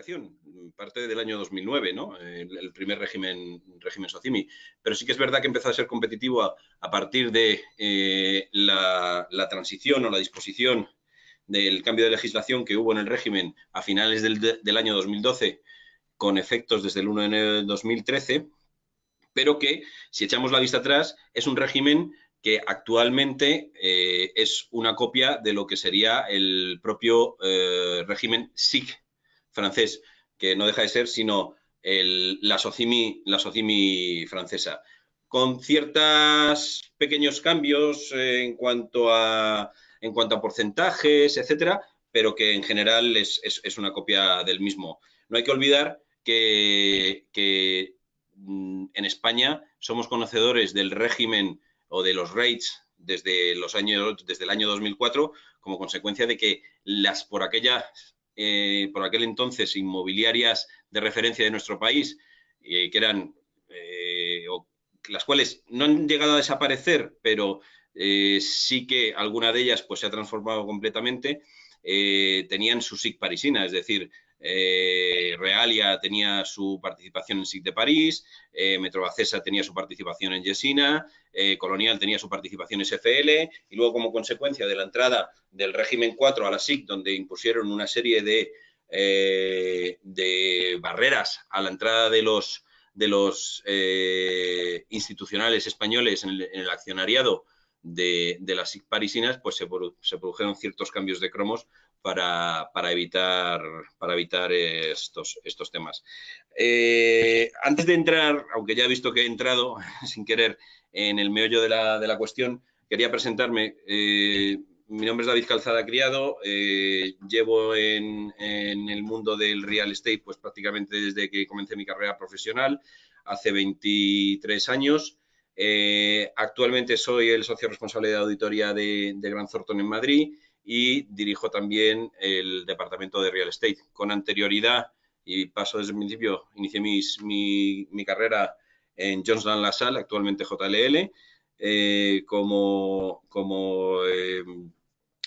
modificación, parte del año 2009, ¿no? El primer régimen SOCIMI. Pero sí que es verdad que empezó a ser competitivo a partir de la transición o la disposición del cambio de legislación que hubo en el régimen a finales del año 2012, con efectos desde el 1 de enero de 2013, pero que, si echamos la vista atrás, es un régimen que actualmente es una copia de lo que sería el propio régimen SIC francés, que no deja de ser sino la SOCIMI francesa, con ciertos pequeños cambios en cuanto a porcentajes, etcétera, pero que en general es una copia del mismo. No hay que olvidar que en España somos conocedores del régimen o de los rates desde el año 2004, como consecuencia de que por aquel entonces inmobiliarias de referencia de nuestro país, que eran las cuales no han llegado a desaparecer, pero sí que alguna de ellas pues se ha transformado completamente, tenían su SIC parisina, es decir, Realia tenía su participación en SIC de París, Metrovacesa tenía su participación en Yesina, Colonial tenía su participación en SFL, y luego, como consecuencia de la entrada del régimen 4 a la SIC, donde impusieron una serie de barreras a la entrada de los institucionales españoles en el accionariado de las SIC parisinas, pues se produjeron ciertos cambios de cromos para evitar estos temas. Antes de entrar, aunque ya he visto que he entrado sin querer en el meollo de la cuestión, quería presentarme. Mi nombre es David Calzada Criado, llevo en el mundo del real estate pues prácticamente desde que comencé mi carrera profesional, hace 23 años. Actualmente soy el socio responsable de auditoría de Grant Thornton en Madrid y dirijo también el departamento de real estate. Con anterioridad, y paso desde el principio, inicié mi carrera en Jones Lang LaSalle, actualmente JLL, como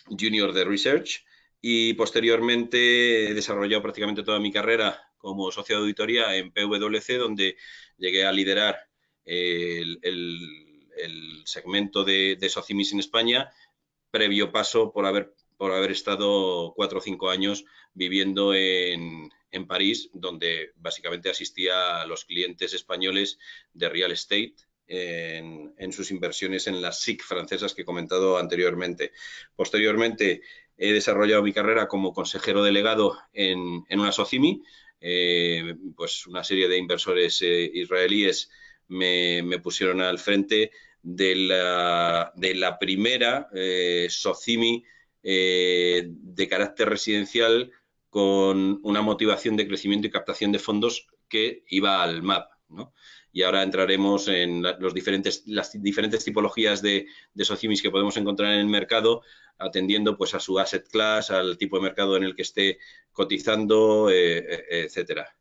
junior de research, y posteriormente he desarrollado prácticamente toda mi carrera como socio de auditoría en PwC, donde llegué a liderar el segmento de SOCIMIs en España, previo paso por haber estado 4 o 5 años viviendo en París, donde básicamente asistía a los clientes españoles de real estate en sus inversiones en las SIC francesas que he comentado anteriormente. Posteriormente he desarrollado mi carrera como consejero delegado en una SOCIMI. Pues una serie de inversores israelíes me pusieron al frente de la primera SOCIMI de carácter residencial con una motivación de crecimiento y captación de fondos que iba al MAP, ¿no? Y ahora entraremos en las diferentes tipologías de SOCIMIs que podemos encontrar en el mercado, atendiendo pues a su asset class, al tipo de mercado en el que esté cotizando, etcétera.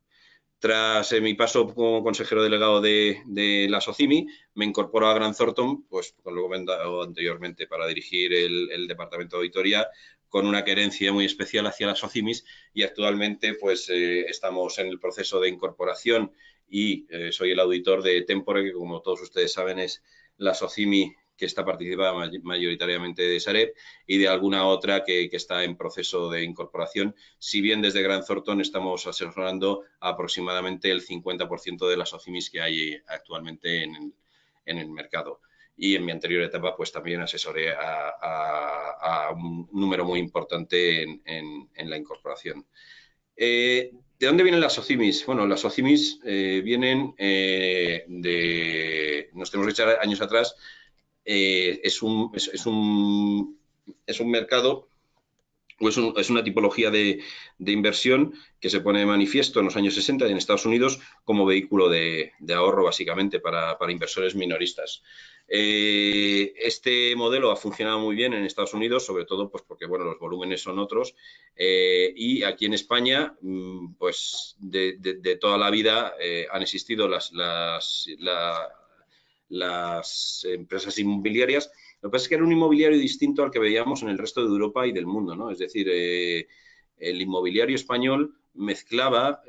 Tras mi paso como consejero delegado de la SOCIMI, me incorporo a Grant Thornton, pues como lo he comentado anteriormente, para dirigir el departamento de auditoría, con una querencia muy especial hacia las SOCIMIs, y actualmente pues estamos en el proceso de incorporación y soy el auditor de Tempore, que como todos ustedes saben es la SOCIMI que está participada mayoritariamente de Sareb y de alguna otra que está en proceso de incorporación, si bien desde Grant Thornton estamos asesorando a aproximadamente el 50% de las SOCIMIs que hay actualmente en el mercado. Y en mi anterior etapa pues también asesoré a un número muy importante en la incorporación. ¿De dónde vienen las SOCIMIs? Bueno, las SOCIMIs vienen nos tenemos que echar años atrás. Es un mercado o es una tipología de inversión que se pone de manifiesto en los años 60 en Estados Unidos como vehículo de ahorro, básicamente, para inversores minoristas. Este modelo ha funcionado muy bien en Estados Unidos, sobre todo pues porque bueno, los volúmenes son otros, y aquí en España pues de toda la vida han existido las empresas inmobiliarias. Lo que pasa es que era un inmobiliario distinto al que veíamos en el resto de Europa y del mundo, ¿no? Es decir, el inmobiliario español mezclaba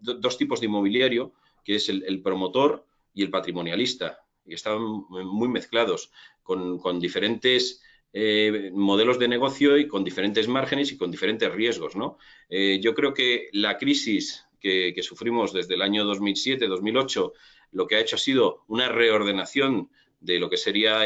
dos tipos de inmobiliario, que es el promotor y el patrimonialista, y estaban muy mezclados, con diferentes modelos de negocio y con diferentes márgenes y con diferentes riesgos, ¿no? Yo creo que la crisis que sufrimos desde el año 2007-2008 lo que ha hecho ha sido una reordenación de lo que sería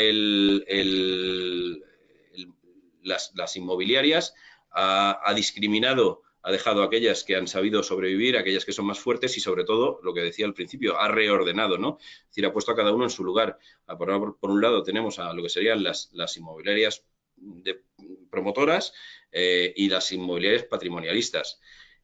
las inmobiliarias, ha discriminado, ha dejado a aquellas que han sabido sobrevivir, aquellas que son más fuertes y, sobre todo, lo que decía al principio, ha reordenado, ¿no? Es decir, ha puesto a cada uno en su lugar. Por un lado tenemos a lo que serían las inmobiliarias promotoras y las inmobiliarias patrimonialistas.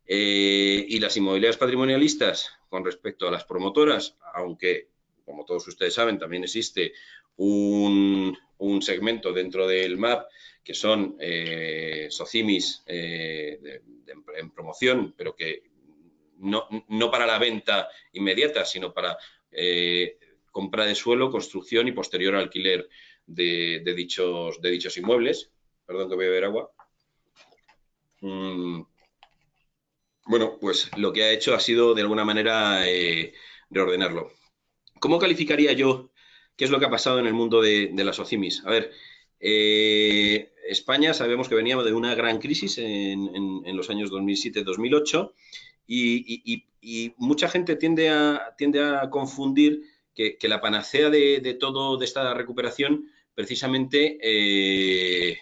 Y las inmobiliarias patrimonialistas, con respecto a las promotoras, aunque, como todos ustedes saben, también existe un segmento dentro del MAP que son SOCIMIs en promoción, pero que no para la venta inmediata, sino para compra de suelo, construcción y posterior alquiler de dichos inmuebles. Perdón, que voy a beber agua. Bueno, pues lo que ha hecho ha sido, de alguna manera, reordenarlo. ¿Cómo calificaría yo qué es lo que ha pasado en el mundo de las OCIMIs? A ver, España sabemos que venía de una gran crisis en los años 2007-2008 y mucha gente tiende a confundir que la panacea de todo de esta recuperación precisamente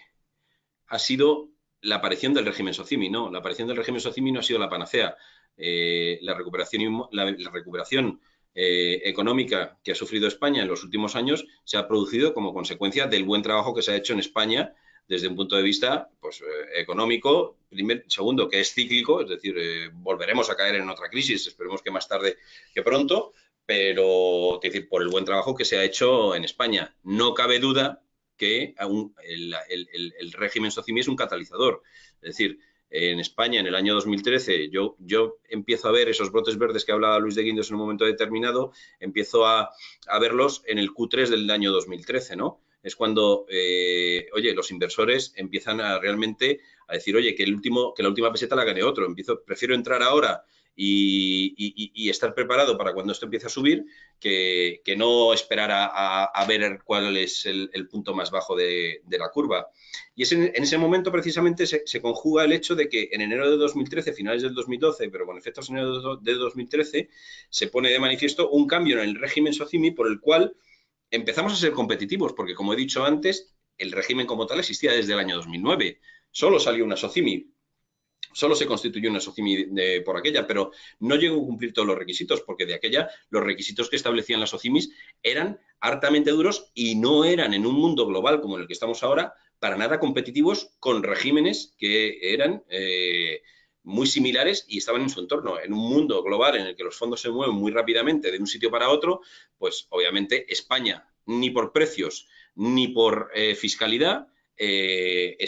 ha sido la aparición del régimen SOCIMI. No, la aparición del régimen SOCIMI no ha sido la panacea. La recuperación económica que ha sufrido España en los últimos años se ha producido como consecuencia del buen trabajo que se ha hecho en España desde un punto de vista pues, económico, segundo, que es cíclico, es decir, volveremos a caer en otra crisis, esperemos que más tarde que pronto, pero es decir, por el buen trabajo que se ha hecho en España. No cabe duda que el régimen SOCIMI es un catalizador. Es decir, en España, en el año 2013, yo empiezo a ver esos brotes verdes que hablaba Luis de Guindos en un momento determinado, empiezo a verlos en el Q3 del año 2013, ¿no? Es cuando, oye, los inversores empiezan realmente a decir, oye, que la última peseta la gane otro. Prefiero entrar ahora y estar preparado para cuando esto empiece a subir que no esperar a ver cuál es el punto más bajo de la curva. Y en ese momento precisamente se conjuga el hecho de que en enero de 2013, finales del 2012, pero con efectos en enero de 2013, se pone de manifiesto un cambio en el régimen SOCIMI por el cual empezamos a ser competitivos, porque como he dicho antes, el régimen como tal existía desde el año 2009. Solo salió una SOCIMI. Solo se constituyó una SOCIMI por aquella, pero no llegó a cumplir todos los requisitos, porque de aquella los requisitos que establecían las SOCIMIs eran hartamente duros y no eran, en un mundo global como en el que estamos ahora, para nada competitivos con regímenes que eran muy similares y estaban en su entorno. En un mundo global en el que los fondos se mueven muy rápidamente de un sitio para otro, pues obviamente España, ni por precios ni por fiscalidad, estaba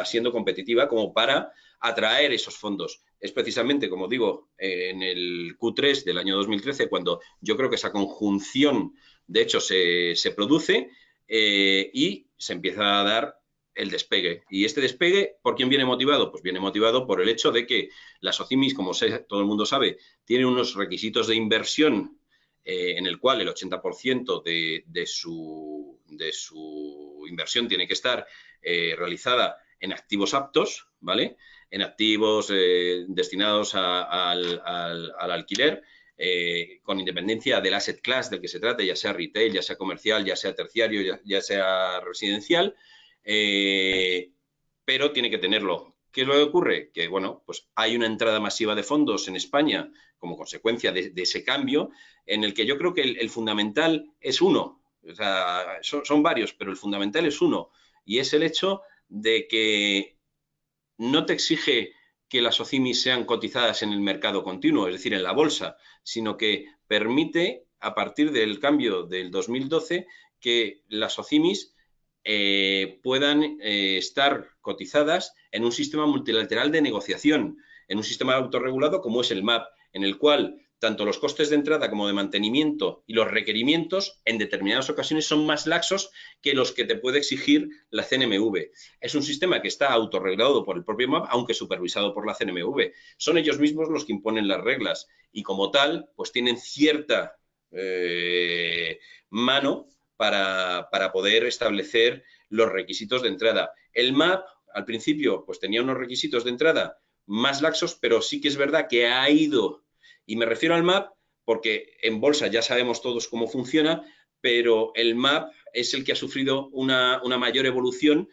siendo competitiva como para atraer esos fondos. Es precisamente, como digo, en el Q3 del año 2013 cuando yo creo que esa conjunción, de hecho, se produce y se empieza a dar el despegue. Y este despegue, ¿por quién viene motivado? Pues viene motivado por el hecho de que las SOCIMIs, como todo el mundo sabe, tienen unos requisitos de inversión en el cual el 80% de su inversión tiene que estar realizada en activos aptos, ¿vale? En activos destinados al alquiler, con independencia del asset class del que se trate, ya sea retail, ya sea comercial, ya sea terciario, ya sea residencial, pero tiene que tenerlo. ¿Qué es lo que ocurre? Que, bueno, pues hay una entrada masiva de fondos en España como consecuencia de ese cambio, en el que yo creo que el fundamental es uno. O sea, son varios, pero el fundamental es uno. Y es el hecho de que no te exige que las OCIMIs sean cotizadas en el mercado continuo, es decir, en la bolsa, sino que permite, a partir del cambio del 2012, que las OCIMIs puedan estar cotizadas en un sistema multilateral de negociación, en un sistema autorregulado como es el MAP, en el cual tanto los costes de entrada como de mantenimiento y los requerimientos en determinadas ocasiones son más laxos que los que te puede exigir la CNMV. Es un sistema que está autorregulado por el propio MAP, aunque supervisado por la CNMV. Son ellos mismos los que imponen las reglas y como tal, pues tienen cierta mano para poder establecer los requisitos de entrada. El MAP, al principio, pues tenía unos requisitos de entrada más laxos, pero sí que es verdad que ha ido, y me refiero al MAP porque en bolsa ya sabemos todos cómo funciona, pero el MAP es el que ha sufrido una mayor evolución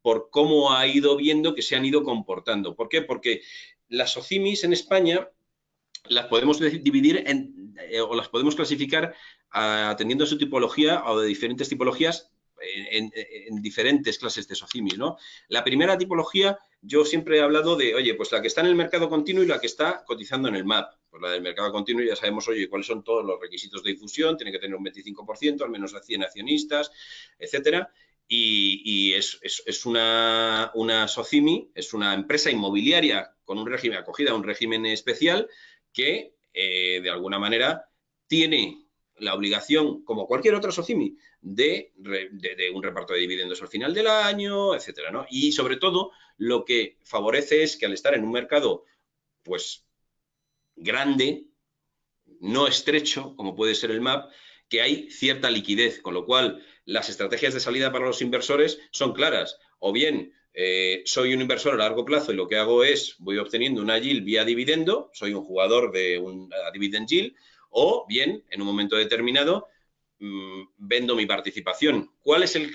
por cómo ha ido viendo que se han ido comportando. ¿Por qué? Porque las SOCIMIs en España las podemos dividir o las podemos clasificar atendiendo a su tipología o de diferentes tipologías en diferentes clases de SOCIMIs, ¿no? La primera tipología, yo siempre he hablado de, oye, pues la que está en el mercado continuo y la que está cotizando en el MAP. Pues la del mercado continuo ya sabemos, oye, cuáles son todos los requisitos de difusión, tiene que tener un 25%, al menos a 100 accionistas, etcétera. Y es una SOCIMI, es una empresa inmobiliaria con un régimen acogida, un régimen especial que, de alguna manera, tiene la obligación, como cualquier otra SOCIMI, de un reparto de dividendos al final del año, etcétera, ¿no? Y, sobre todo, lo que favorece es que al estar en un mercado, pues, grande, no estrecho, como puede ser el MAP, que hay cierta liquidez, con lo cual las estrategias de salida para los inversores son claras. O bien soy un inversor a largo plazo y lo que hago es voy obteniendo una yield vía dividendo, soy un jugador de una dividend yield, o bien en un momento determinado vendo mi participación. ¿Cuál es el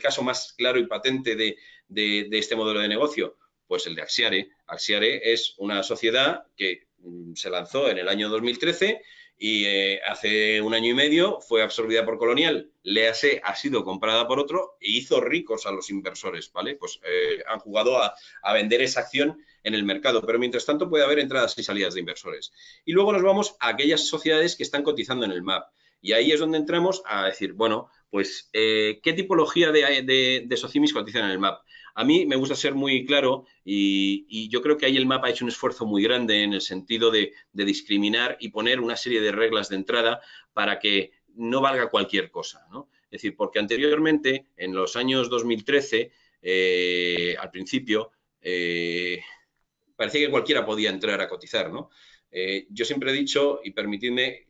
caso más claro y patente de este modelo de negocio? Pues el de Axiare. Axiare es una sociedad que se lanzó en el año 2013 y hace un año y medio fue absorbida por Colonial, léase, ha sido comprada por otro e hizo ricos a los inversores, ¿vale? Pues han jugado a vender esa acción en el mercado, pero mientras tanto puede haber entradas y salidas de inversores. Y luego nos vamos a aquellas sociedades que están cotizando en el MAP. Y ahí es donde entramos a decir, bueno, pues, ¿qué tipología de SOCIMIs cotizan en el MAP? A mí me gusta ser muy claro y yo creo que ahí el MAP ha hecho un esfuerzo muy grande en el sentido de discriminar y poner una serie de reglas de entrada para que no valga cualquier cosa, ¿no? Es decir, porque anteriormente, en los años 2013, al principio, parecía que cualquiera podía entrar a cotizar, ¿no? Yo siempre he dicho, y permitidme,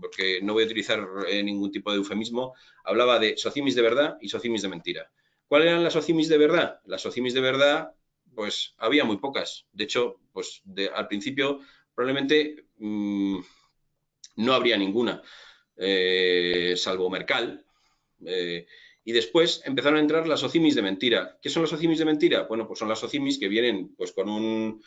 porque no voy a utilizar ningún tipo de eufemismo, hablaba de SOCIMIs de verdad y SOCIMIs de mentira. ¿Cuáles eran las SOCIMIs de verdad? Las SOCIMIs de verdad, pues había muy pocas. De hecho, pues al principio probablemente no habría ninguna, salvo Mercal. Y después empezaron a entrar las SOCIMIs de mentira. ¿Qué son las SOCIMIs de mentira? Bueno, pues son las SOCIMIs que vienen pues con un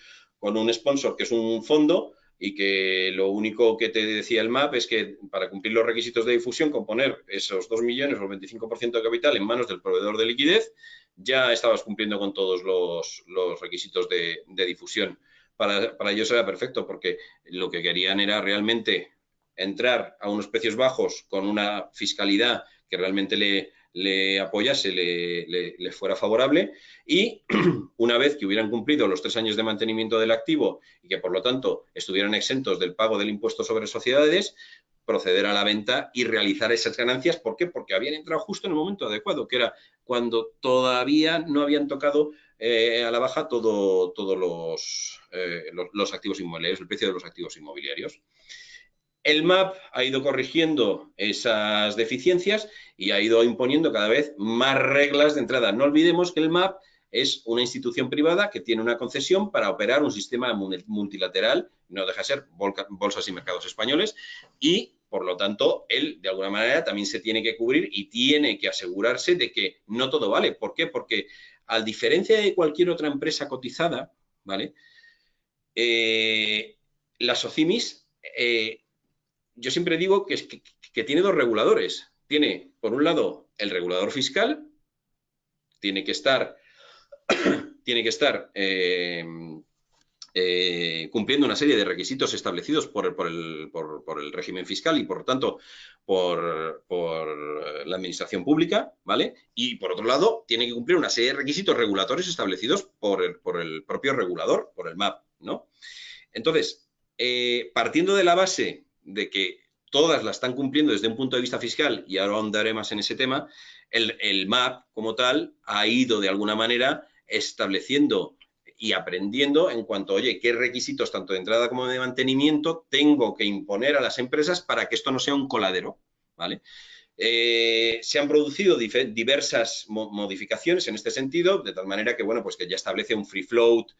sponsor que es un fondo y que lo único que te decía el MAP es que para cumplir los requisitos de difusión, con poner esos 2 millones o el 25% de capital en manos del proveedor de liquidez, ya estabas cumpliendo con todos los requisitos de difusión. Para ellos era perfecto porque lo que querían era realmente entrar a unos precios bajos con una fiscalidad que realmente le apoyase, le fuera favorable y una vez que hubieran cumplido los 3 años de mantenimiento del activo y que por lo tanto estuvieran exentos del pago del impuesto sobre sociedades, proceder a la venta y realizar esas ganancias. ¿Por qué? Porque habían entrado justo en el momento adecuado, que era cuando todavía no habían tocado a la baja todos los activos inmobiliarios, el precio de los activos inmobiliarios. El MAP ha ido corrigiendo esas deficiencias y ha ido imponiendo cada vez más reglas de entrada. No olvidemos que el MAP es una institución privada que tiene una concesión para operar un sistema multilateral, no deja de ser bolsas y mercados españoles, y por lo tanto él de alguna manera también se tiene que cubrir y tiene que asegurarse de que no todo vale. ¿Por qué? Porque a diferencia de cualquier otra empresa cotizada, ¿vale? Las SOCIMIs yo siempre digo que tiene dos reguladores. Tiene, por un lado, el regulador fiscal, tiene que estar cumpliendo una serie de requisitos establecidos por el régimen fiscal y, por lo tanto, por la administración pública, ¿vale? Y, por otro lado, tiene que cumplir una serie de requisitos regulatorios establecidos por el propio regulador, por el MAP, ¿no? Entonces, partiendo de la base de que todas la están cumpliendo desde un punto de vista fiscal, y ahora ahondaré más en ese tema, el MAP como tal ha ido de alguna manera estableciendo y aprendiendo en cuanto, oye, qué requisitos tanto de entrada como de mantenimiento tengo que imponer a las empresas para que esto no sea un coladero, ¿vale? Se han producido diversas modificaciones en este sentido, de tal manera que, bueno, pues que ya establece un free float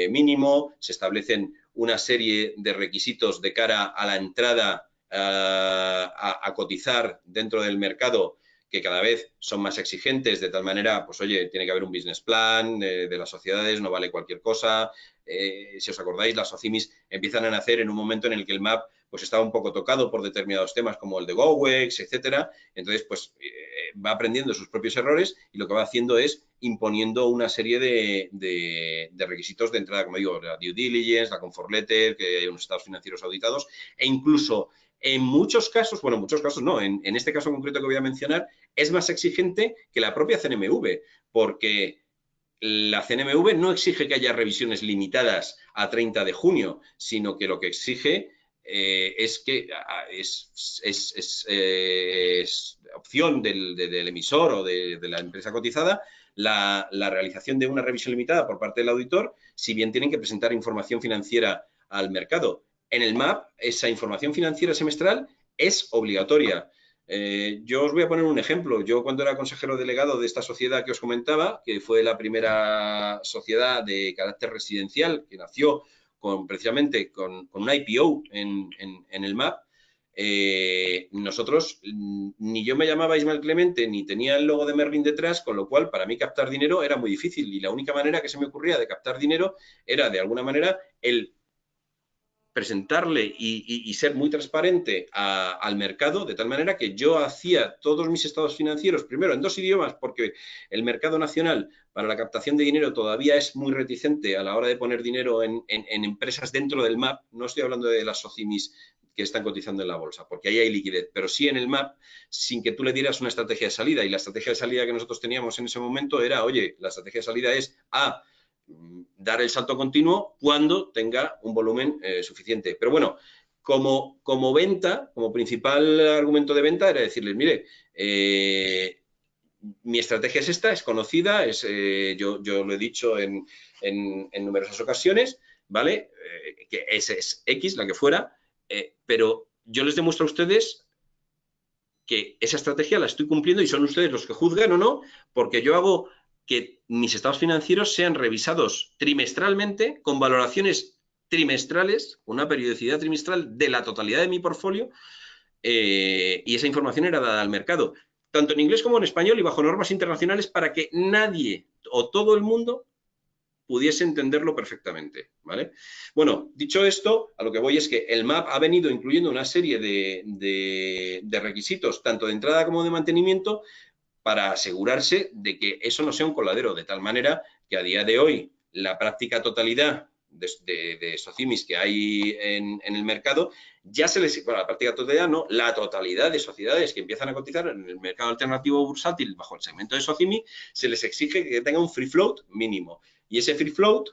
mínimo, se establecen una serie de requisitos de cara a la entrada a cotizar dentro del mercado que cada vez son más exigentes, de tal manera, pues oye, tiene que haber un business plan de las sociedades, no vale cualquier cosa. Si os acordáis, las SOCIMIs empiezan a nacer en un momento en el que el MAP pues estaba un poco tocado por determinados temas como el de GoWex, etcétera. Entonces, pues va aprendiendo sus propios errores y lo que va haciendo es imponiendo una serie de requisitos de entrada, como digo, la due diligence, la comfort letter, que hay unos estados financieros auditados, e incluso en muchos casos, bueno, en muchos casos no, en este caso concreto que voy a mencionar, es más exigente que la propia CNMV, porque la CNMV no exige que haya revisiones limitadas a 30 de junio, sino que lo que exige es que es opción del emisor o de la empresa cotizada la realización de una revisión limitada por parte del auditor, si bien tienen que presentar información financiera al mercado. En el MAP, esa información financiera semestral es obligatoria. Yo os voy a poner un ejemplo. Yo cuando era consejero delegado de esta sociedad que os comentaba, que fue la primera sociedad de carácter residencial que nació precisamente con un IPO en el MAP, nosotros, ni yo me llamaba Ismael Clemente, ni tenía el logo de Merlin detrás, con lo cual para mí captar dinero era muy difícil y la única manera que se me ocurría de captar dinero era de alguna manera el presentarle y ser muy transparente al mercado, de tal manera que yo hacía todos mis estados financieros, primero en 2 idiomas, porque el mercado nacional para la captación de dinero todavía es muy reticente a la hora de poner dinero en empresas dentro del MAP, no estoy hablando de las SOCIMIS que están cotizando en la bolsa, porque ahí hay liquidez, pero sí en el MAP, sin que tú le dieras una estrategia de salida, y la estrategia de salida que nosotros teníamos en ese momento era, oye, la estrategia de salida es dar el salto continuo cuando tenga un volumen suficiente. Pero bueno, como venta, como principal argumento de venta era decirles, mire, mi estrategia es esta, es conocida, yo lo he dicho en numerosas ocasiones, ¿vale? Que es X, la que fuera, pero yo les demuestro a ustedes que esa estrategia la estoy cumpliendo y son ustedes los que juzgan o no, porque yo hago que mis estados financieros sean revisados trimestralmente con valoraciones trimestrales, una periodicidad trimestral de la totalidad de mi portfolio y esa información era dada al mercado, tanto en inglés como en español y bajo normas internacionales para que nadie o todo el mundo pudiese entenderlo perfectamente, ¿vale? Bueno, dicho esto, a lo que voy es que el MAP ha venido incluyendo una serie de requisitos, tanto de entrada como de mantenimiento, para asegurarse de que eso no sea un coladero, de tal manera que a día de hoy la práctica totalidad de SOCIMIS que hay en el mercado, ya se les, bueno, la práctica totalidad no, la totalidad de sociedades que empiezan a cotizar en el mercado alternativo bursátil bajo el segmento de SOCIMI, se les exige que tenga un free float mínimo. Y ese free float,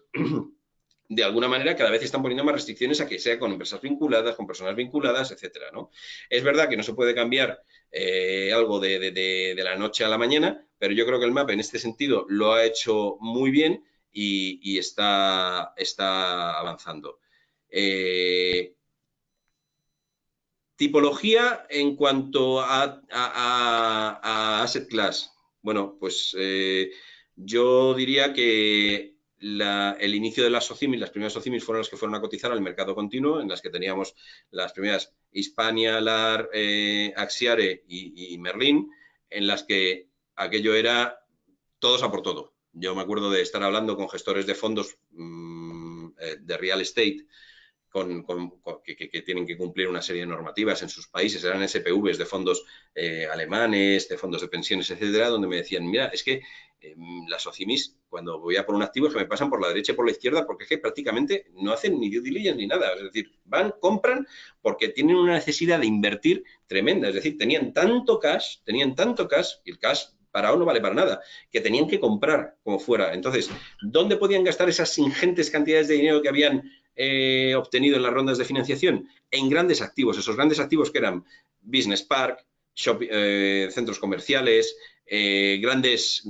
de alguna manera, cada vez están poniendo más restricciones a que sea con empresas vinculadas, con personas vinculadas, etcétera, ¿no? Es verdad que no se puede cambiar algo de la noche a la mañana, pero yo creo que el MAP en este sentido lo ha hecho muy bien y está avanzando. Tipología en cuanto a asset class. Bueno, pues yo diría que el inicio de las SOCIMIS, las primeras SOCIMIS fueron las que fueron a cotizar al mercado continuo, en las que teníamos las primeras Hispania, LAR, Axiare y Merlin, en las que aquello era todos a por todo. Yo me acuerdo de estar hablando con gestores de fondos de real estate que tienen que cumplir una serie de normativas en sus países, eran SPVs de fondos alemanes, de fondos de pensiones, etcétera, donde me decían, mira, es que las SOCIMIS, cuando voy a por un activo, es que me pasan por la derecha y por la izquierda, porque es que prácticamente no hacen ni due diligence ni nada, es decir, van, compran, porque tienen una necesidad de invertir tremenda, es decir, tenían tanto cash, y el cash parado no vale para nada, que tenían que comprar como fuera. Entonces, ¿dónde podían gastar esas ingentes cantidades de dinero que habían obtenido en las rondas de financiación? En grandes activos, esos grandes activos que eran Business Park, centros comerciales, grandes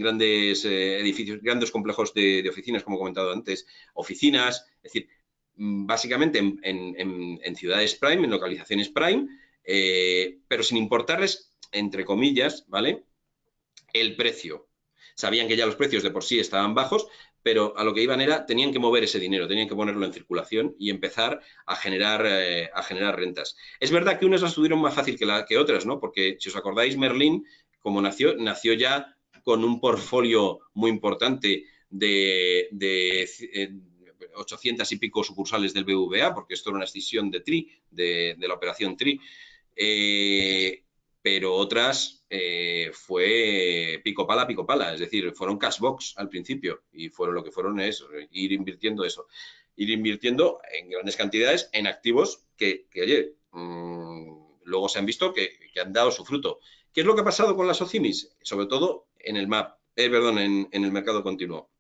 edificios, grandes complejos de oficinas, como he comentado antes, oficinas, es decir, básicamente en ciudades prime, en localizaciones prime, pero sin importarles, entre comillas, ¿vale?, el precio. Sabían que ya los precios de por sí estaban bajos, pero a lo que iban era, tenían que mover ese dinero, tenían que ponerlo en circulación y empezar a generar rentas. Es verdad que unas las tuvieron más fácil que otras, ¿no? Porque, si os acordáis, Merlin, como nació ya con un portfolio muy importante de 800 y pico sucursales del BBVA, porque esto era una escisión de TRI, de la operación TRI, pero otras fue pico pala, es decir, fueron cashbox al principio y fueron lo que fueron es ir invirtiendo en grandes cantidades en activos que oye, luego se han visto que han dado su fruto. ¿Qué es lo que ha pasado con las OCIMIS? Sobre todo en el MAP, en el mercado continuo.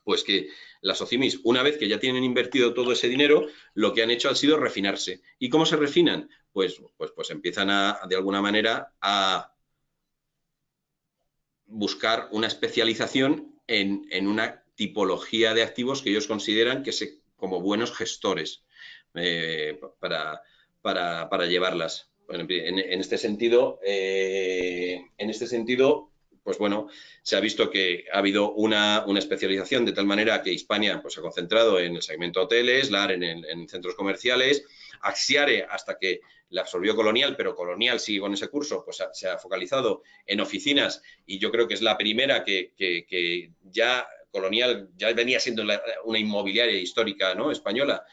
Pues que las OCIMIS, una vez que ya tienen invertido todo ese dinero, lo que han hecho ha sido refinarse. ¿Y cómo se refinan? Pues empiezan de alguna manera a buscar una especialización en una tipología de activos que ellos consideran como buenos gestores para llevarlas. Bueno, en este sentido, pues bueno, se ha visto que ha habido una especialización de tal manera que Hispania pues, se ha concentrado en el segmento hoteles, LAR en centros comerciales, Axiare hasta que la absorbió Colonial, pero Colonial sigue con ese curso, pues se ha focalizado en oficinas y yo creo que es la primera que ya Colonial ya venía siendo una inmobiliaria histórica, ¿no?, española,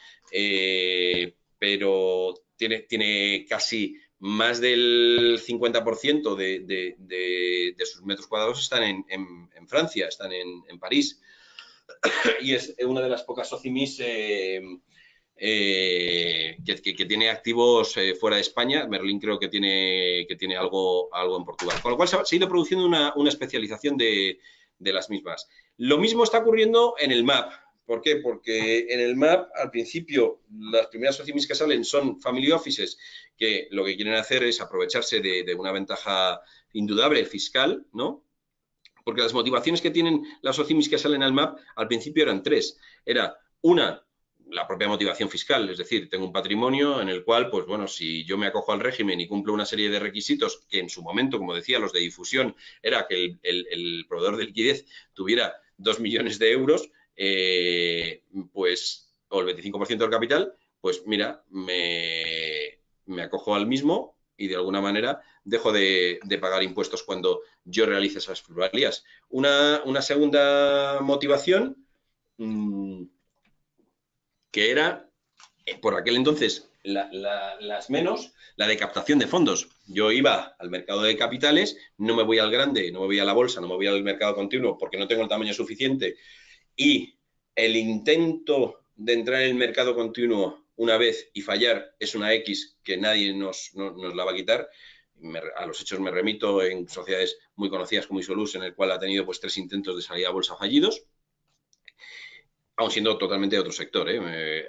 pero tiene casi más del 50% de sus metros cuadrados están en Francia, están en París. Y es una de las pocas OCIMIS que tiene activos fuera de España. Merlin creo que tiene algo en Portugal. Con lo cual se ha ido produciendo una especialización de las mismas. Lo mismo está ocurriendo en el MAP. ¿Por qué? Porque en el MAP, al principio, las primeras OCIMIS que salen son family offices, que lo que quieren hacer es aprovecharse de una ventaja indudable fiscal, ¿no? Porque las motivaciones que tienen las OCIMIS que salen al MAP al principio eran tres. Era una, la propia motivación fiscal, es decir, tengo un patrimonio en el cual, pues bueno, si yo me acojo al régimen y cumplo una serie de requisitos que en su momento, como decía, los de difusión, era que el proveedor de liquidez tuviera 2 millones de euros, pues, o el 25% del capital, pues mira, me acojo al mismo y de alguna manera dejo de pagar impuestos cuando yo realice esas plusvalías. Una segunda motivación que era, por aquel entonces, las menos, la de captación de fondos. Yo iba al mercado de capitales, no me voy al grande, no me voy a la bolsa, no me voy al mercado continuo porque no tengo el tamaño suficiente y el intento de entrar en el mercado continuo una vez y fallar es una X que nadie nos la va a quitar. A los hechos me remito en sociedades muy conocidas como Isolus, en el cual ha tenido pues 3 intentos de salida a bolsa fallidos, aun siendo totalmente de otro sector.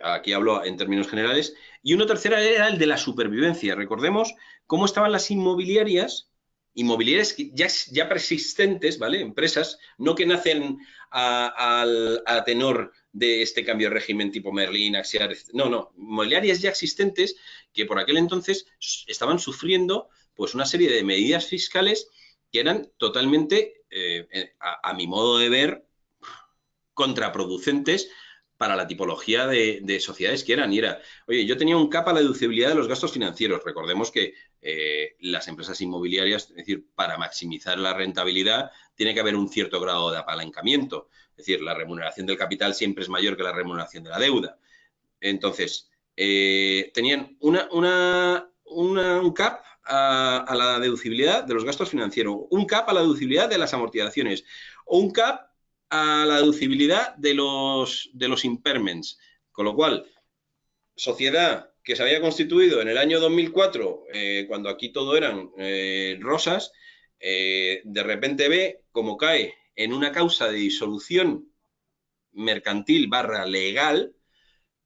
Aquí hablo en términos generales. Y una tercera era el de la supervivencia. Recordemos cómo estaban las inmobiliarias ya persistentes, ¿vale? Empresas, no que nacen a tenor de este cambio de régimen tipo Merlin, Axiar, no, inmobiliarias ya existentes que por aquel entonces estaban sufriendo pues una serie de medidas fiscales que eran totalmente, a mi modo de ver, contraproducentes para la tipología de sociedades que eran. Y era, oye, yo tenía un cap a la deducibilidad de los gastos financieros. Recordemos que las empresas inmobiliarias, es decir, para maximizar la rentabilidad, tiene que haber un cierto grado de apalancamiento. Es decir, la remuneración del capital siempre es mayor que la remuneración de la deuda. Entonces, tenían un cap a la deducibilidad de los gastos financieros, un cap a la deducibilidad de las amortizaciones, o un cap a la deducibilidad de los impairments. Con lo cual, sociedad que se había constituido en el año 2004, cuando aquí todo eran rosas, de repente ve cómo cae en una causa de disolución mercantil / legal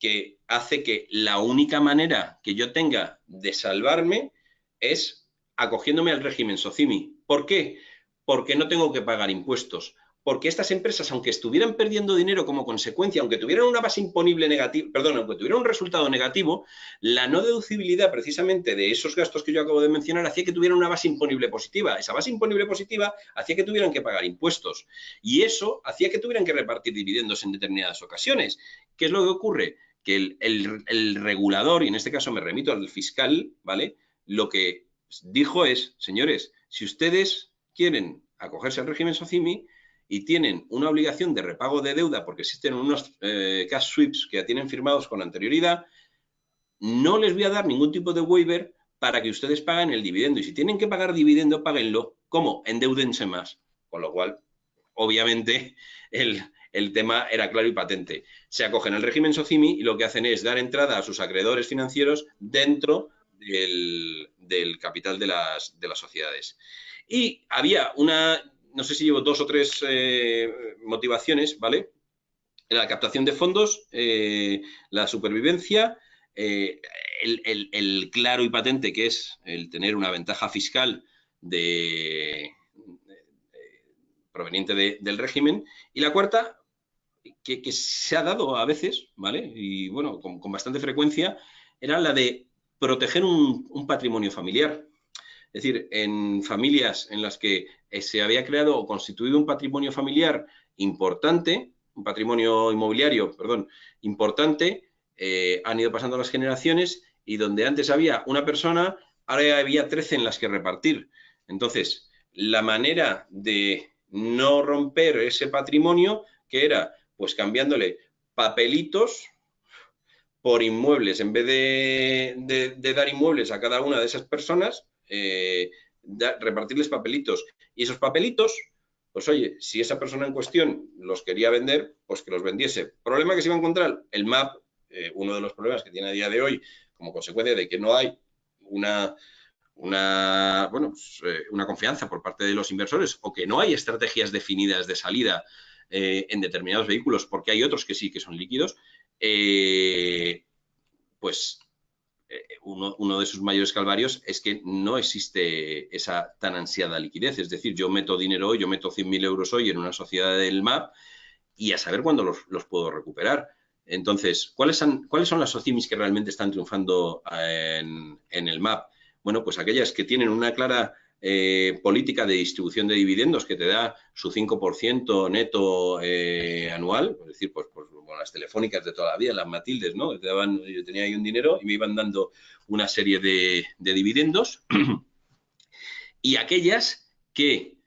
que hace que la única manera que yo tenga de salvarme es acogiéndome al régimen SOCIMI. ¿Por qué? Porque no tengo que pagar impuestos. Porque estas empresas, aunque estuvieran perdiendo dinero como consecuencia, aunque tuvieran una base imponible negativa, perdón, aunque tuvieran un resultado negativo, la no deducibilidad precisamente de esos gastos que yo acabo de mencionar hacía que tuvieran una base imponible positiva. Esa base imponible positiva hacía que tuvieran que pagar impuestos. Y eso hacía que tuvieran que repartir dividendos en determinadas ocasiones. ¿Qué es lo que ocurre? Que el regulador, y en este caso me remito al fiscal, ¿vale? Lo que dijo es, señores, si ustedes quieren acogerse al régimen SOCIMI y tienen una obligación de repago de deuda porque existen unos cash sweeps que ya tienen firmados con anterioridad, no les voy a dar ningún tipo de waiver para que ustedes paguen el dividendo. Y si tienen que pagar dividendo, páguenlo. ¿Cómo? Endeudense más. Con lo cual, obviamente, el tema era claro y patente. Se acogen al régimen SOCIMI y lo que hacen es dar entrada a sus acreedores financieros dentro del capital de las sociedades. Y había una, no sé si llevo 2 o 3 motivaciones, ¿vale? La captación de fondos, la supervivencia, el claro y patente que es el tener una ventaja fiscal proveniente del régimen. Y la cuarta, que se ha dado a veces, ¿vale? Y bueno, con bastante frecuencia, era la de proteger un patrimonio familiar. Es decir, en familias en las que se había creado o constituido un patrimonio familiar importante, un patrimonio inmobiliario, perdón, importante, han ido pasando las generaciones y donde antes había una persona, ahora había 13 en las que repartir. Entonces, la manera de no romper ese patrimonio, que era pues cambiándole papelitos por inmuebles, en vez de dar inmuebles a cada una de esas personas, repartirles papelitos. Y esos papelitos, pues oye, si esa persona en cuestión los quería vender, pues que los vendiese. ¿Problema que se iba a encontrar? El MAP, uno de los problemas que tiene a día de hoy, como consecuencia de que no hay una confianza por parte de los inversores o que no hay estrategias definidas de salida en determinados vehículos, porque hay otros que sí que son líquidos, pues uno de sus mayores calvarios es que no existe esa tan ansiada liquidez. Es decir, yo meto dinero hoy, yo meto 100.000 euros hoy en una sociedad del MAP y a saber cuándo los puedo recuperar. Entonces, ¿cuáles son las SOCIMIs que realmente están triunfando en el MAP? Bueno, pues aquellas que tienen una clara política de distribución de dividendos que te da su 5% neto anual, es decir, pues bueno, las telefónicas de toda la vida, las Matildes, ¿no? Yo tenía ahí un dinero y me iban dando una serie de dividendos. Y aquellas que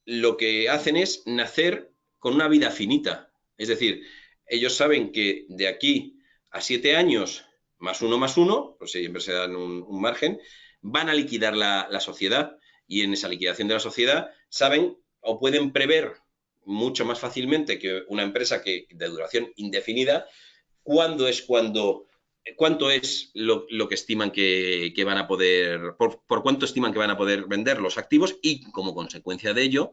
lo que hacen es nacer con una vida finita. Es decir, ellos saben que de aquí a 7 años, más uno, pues siempre se dan un margen, van a liquidar la sociedad y en esa liquidación de la sociedad saben o pueden prever mucho más fácilmente que una empresa de duración indefinida cuánto es lo que estiman que van a poder, por cuánto estiman que van a poder vender los activos y como consecuencia de ello,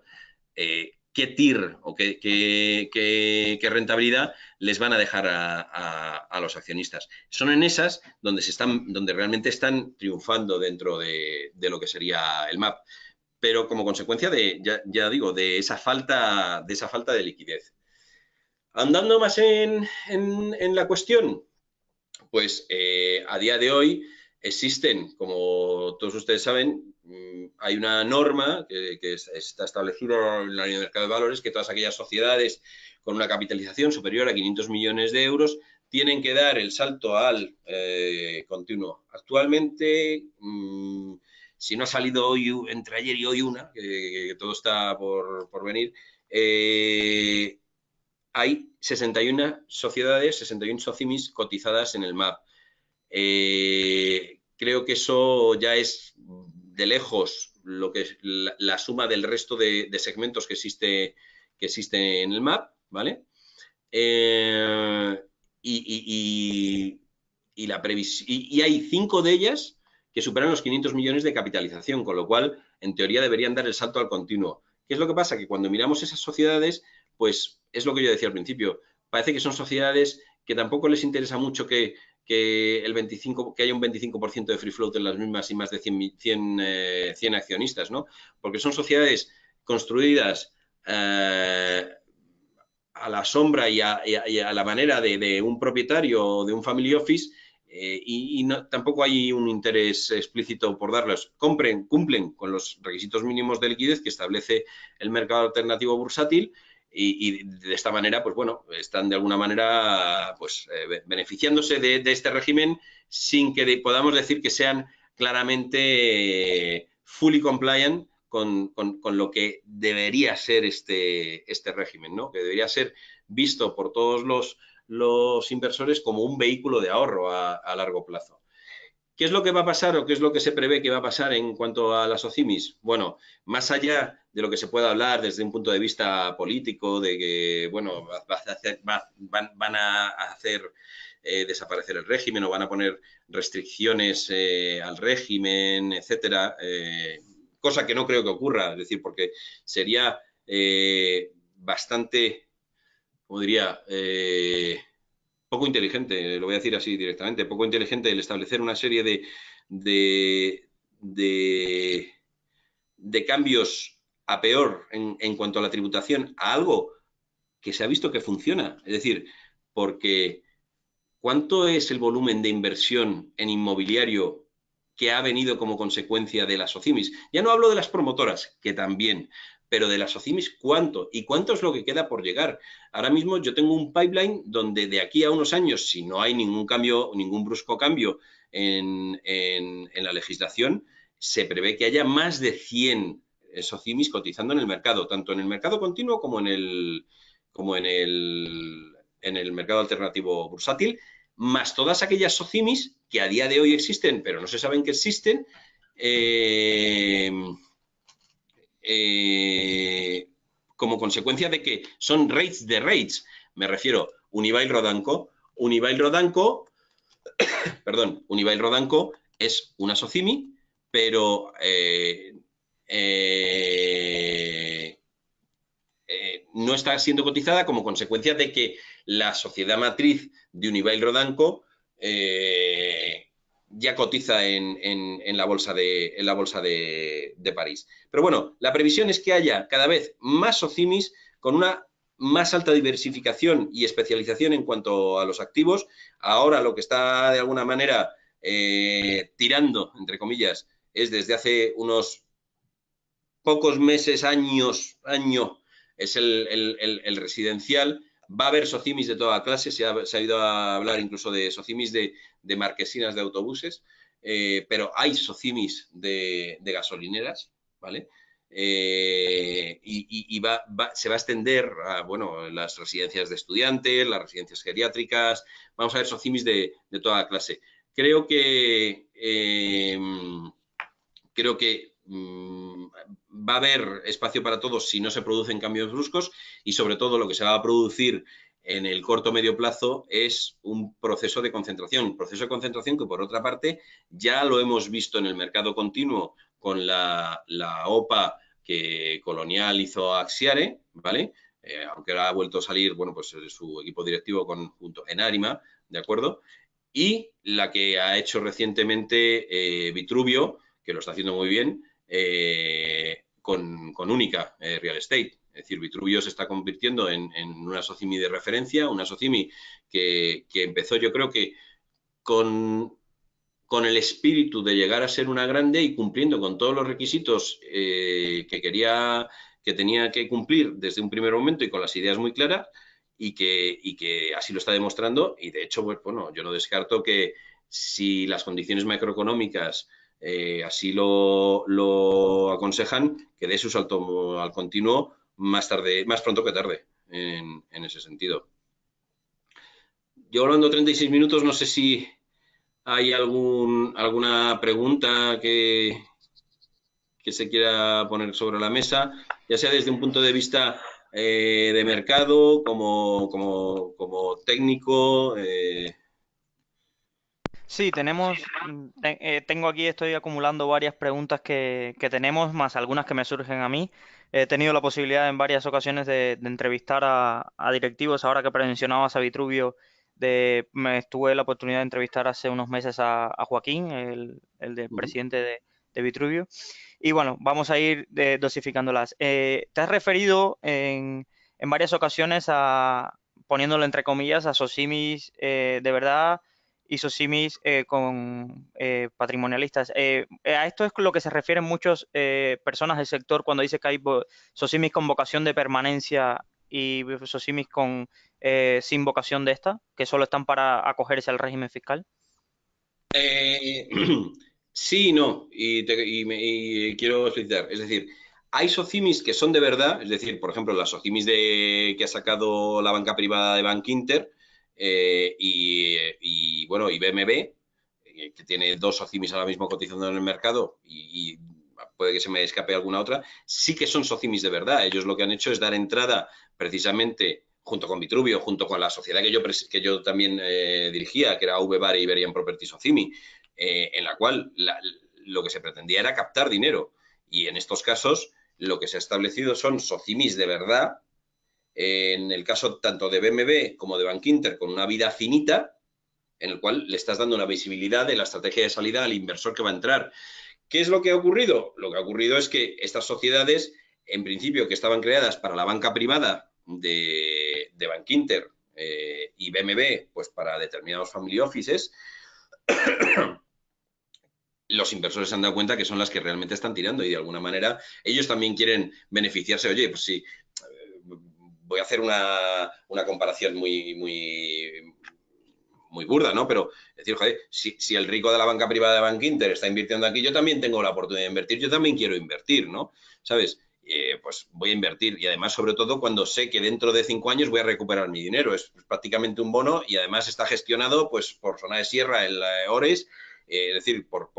qué TIR o qué rentabilidad les van a dejar a los accionistas. Son en esas donde realmente están triunfando dentro de lo que sería el MAP, pero como consecuencia ya digo, de esa falta de liquidez. Andando más en la cuestión, pues a día de hoy existen, como todos ustedes saben, hay una norma que está establecida en la Ley de Mercado de Valores que todas aquellas sociedades con una capitalización superior a 500 millones de euros tienen que dar el salto al continuo. Actualmente, si no ha salido hoy, entre ayer y hoy una, que todo está por venir, hay 61 sociedades, 61 SOCIMIs cotizadas en el MAP. Creo que eso ya es de lejos lo que es la suma del resto de segmentos que existe en el MAP, ¿vale? Y hay 5 de ellas que superan los 500 millones de capitalización, con lo cual, en teoría, deberían dar el salto al continuo. ¿Qué es lo que pasa? Que cuando miramos esas sociedades, pues es lo que yo decía al principio, parece que son sociedades que tampoco les interesa mucho que haya un 25% de free float en las mismas y más de 100 accionistas, ¿no? Porque son sociedades construidas a la sombra y a la manera de un propietario o de un family office, y no, tampoco hay un interés explícito por darlos. Cumplen con los requisitos mínimos de liquidez que establece el mercado alternativo bursátil, y de esta manera, pues bueno, están de alguna manera pues beneficiándose de este régimen sin que podamos decir que sean claramente fully compliant con lo que debería ser este régimen, ¿no? Que debería ser visto por todos los inversores como un vehículo de ahorro a largo plazo. ¿Qué es lo que va a pasar o qué es lo que se prevé que va a pasar en cuanto a las OCIMIS? Bueno, más allá de lo que se pueda hablar desde un punto de vista político, de que, bueno, van a hacer desaparecer el régimen o van a poner restricciones al régimen, etcétera, cosa que no creo que ocurra, es decir, porque sería bastante, como diría, poco inteligente, lo voy a decir así directamente, poco inteligente el establecer una serie de, de, de cambios a peor en cuanto a la tributación a algo que se ha visto que funciona. Es decir, porque ¿cuánto es el volumen de inversión en inmobiliario que ha venido como consecuencia de las OCIMIS? Ya no hablo de las promotoras, que también, pero de las OCIMIS, ¿cuánto? ¿Y cuánto es lo que queda por llegar? Ahora mismo yo tengo un pipeline donde de aquí a unos años, si no hay ningún cambio, ningún brusco cambio en la legislación, se prevé que haya más de 100 SOCIMIS cotizando en el mercado, tanto en el mercado continuo como en el mercado alternativo bursátil, más todas aquellas SOCIMIS que a día de hoy existen, pero no se saben que existen, eh, como consecuencia de que son rates de rates. Me refiero Unibail Rodanco. Unibail Rodanco es una SOCIMI, pero no está siendo cotizada como consecuencia de que la sociedad matriz de Unibail Rodanco ya cotiza en la bolsa de París. Pero bueno, la previsión es que haya cada vez más SOCIMIs con una más alta diversificación y especialización en cuanto a los activos. Ahora lo que está de alguna manera tirando, entre comillas, es desde hace unos pocos meses, año, es el residencial. Va a haber socimis de toda clase, se ha ido a hablar incluso de socimis de marquesinas de autobuses, pero hay socimis de gasolineras, ¿vale? Se va a extender a, bueno, las residencias de estudiantes, las residencias geriátricas, vamos a ver socimis de toda clase. Creo que va a haber espacio para todos si no se producen cambios bruscos, y sobre todo lo que se va a producir en el corto o medio plazo es un proceso de concentración. Que por otra parte ya lo hemos visto en el mercado continuo con la OPA que Colonial hizo a Axiare, ¿vale? Aunque ahora ha vuelto a salir, bueno, pues su equipo directivo junto en Arima, ¿de acuerdo? Y la que ha hecho recientemente Vitruvio, que lo está haciendo muy bien, con Única Real Estate. Es decir, Vitruvio se está convirtiendo en una SOCIMI de referencia, una SOCIMI que empezó, yo creo que con el espíritu de llegar a ser una grande y cumpliendo con todos los requisitos que tenía que cumplir desde un primer momento y con las ideas muy claras, y que así lo está demostrando. Y de hecho, pues, bueno, yo no descarto que si las condiciones macroeconómicas así lo aconsejan, que dé su salto al continuo más pronto que tarde, en ese sentido. Yo hablando 36 minutos, no sé si hay alguna pregunta que se quiera poner sobre la mesa, ya sea desde un punto de vista de mercado, como técnico. Sí, tengo aquí, estoy acumulando varias preguntas que tenemos, más algunas que me surgen a mí. He tenido la posibilidad en varias ocasiones de entrevistar a directivos, ahora que mencionabas a Vitruvio, tuve la oportunidad de entrevistar hace unos meses a Joaquín, el del Ujú. presidente de Vitruvio. Y bueno, vamos a ir dosificándolas. Te has referido en varias ocasiones poniéndolo entre comillas, a socimis de verdad y socimis con patrimonialistas. A esto es lo que se refieren muchas personas del sector cuando dice que hay socimis con vocación de permanencia y socimis sin vocación de esta, que solo están para acogerse al régimen fiscal. Eh, sí y no, y quiero explicar. Es decir, hay socimis que son de verdad, es decir, por ejemplo, las socimis que ha sacado la banca privada de Bankinter bueno, y BMB, que tiene dos socimis ahora mismo cotizando en el mercado y puede que se me escape alguna otra, sí que son socimis de verdad. Ellos lo que han hecho es dar entrada precisamente junto con Vitruvio, junto con la sociedad que yo también dirigía, que era VBAR y Iberian Property Socimi, en la cual lo que se pretendía era captar dinero. Y en estos casos, lo que se ha establecido son socimis de verdad, en el caso tanto de BMB como de Bankinter, con una vida finita, en el cual le estás dando una visibilidad de la estrategia de salida al inversor que va a entrar. ¿Qué es lo que ha ocurrido? Lo que ha ocurrido es que estas sociedades, en principio, que estaban creadas para la banca privada de Bankinter y BMB, pues para determinados family offices, los inversores se han dado cuenta que son las que realmente están tirando y de alguna manera ellos también quieren beneficiarse. Oye, pues sí, voy a hacer una comparación muy burda, ¿no? Pero decir, joder, si el rico de la banca privada de Bankinter está invirtiendo aquí, yo también tengo la oportunidad de invertir, yo también quiero invertir, ¿no? ¿Sabes? Pues voy a invertir y además, sobre todo, cuando sé que dentro de 5 años voy a recuperar mi dinero. Es prácticamente un bono y además está gestionado pues por Zona de Sierra, el Ores, es decir, por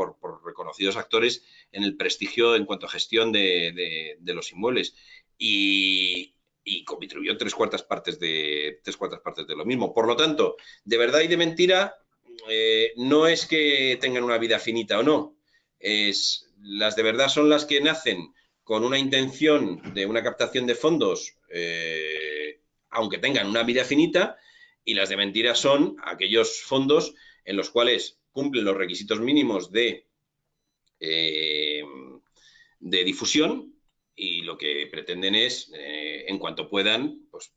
reconocidos actores en el prestigio en cuanto a gestión de los inmuebles. Y contribuyó tres cuartas partes de lo mismo. Por lo tanto, de verdad y de mentira, no es que tengan una vida finita o no. Las de verdad son las que nacen con una intención de una captación de fondos, aunque tengan una vida finita, y las de mentira son aquellos fondos en los cuales cumplen los requisitos mínimos eh, de difusión y lo que pretenden es, en cuanto puedan, pues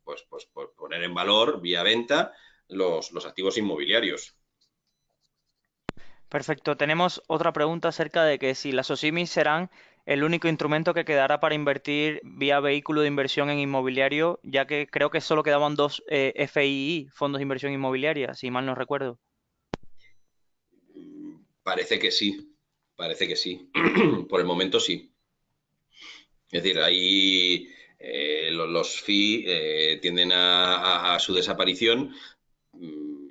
poner en valor vía venta los activos inmobiliarios. Perfecto. Tenemos otra pregunta acerca de que si las OSIMI serán el único instrumento que quedará para invertir vía vehículo de inversión en inmobiliario, ya que creo que solo quedaban dos FII, fondos de inversión inmobiliaria, si mal no recuerdo. Parece que sí, parece que sí. Por el momento sí. Es decir, ahí los FI tienden a su desaparición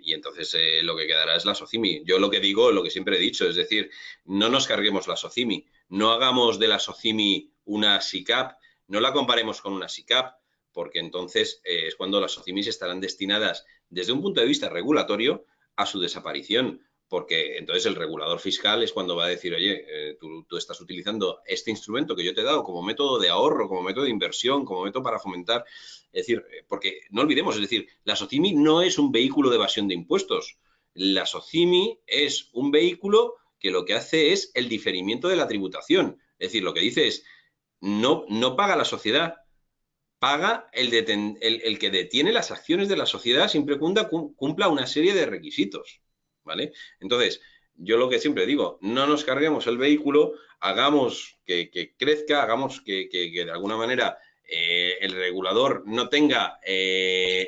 y entonces lo que quedará es la SOCIMI. Yo lo que digo, lo que siempre he dicho, es decir, no nos carguemos la SOCIMI, no hagamos de la SOCIMI una SICAP, no la comparemos con una SICAP, porque entonces es cuando las SOCIMIs estarán destinadas desde un punto de vista regulatorio a su desaparición, porque entonces el regulador fiscal es cuando va a decir, oye, tú estás utilizando este instrumento que yo te he dado como método de ahorro, como método de inversión, como método para fomentar. Es decir, porque no olvidemos, es decir, la SOCIMI no es un vehículo de evasión de impuestos. La SOCIMI es un vehículo que lo que hace es el diferimiento de la tributación. Es decir, lo que dice es, no paga la sociedad, paga el que detiene las acciones de la sociedad siempre cumpla una serie de requisitos. ¿Vale? Entonces, yo lo que siempre digo, no nos carguemos el vehículo, hagamos que crezca, hagamos que de alguna manera el regulador no tenga,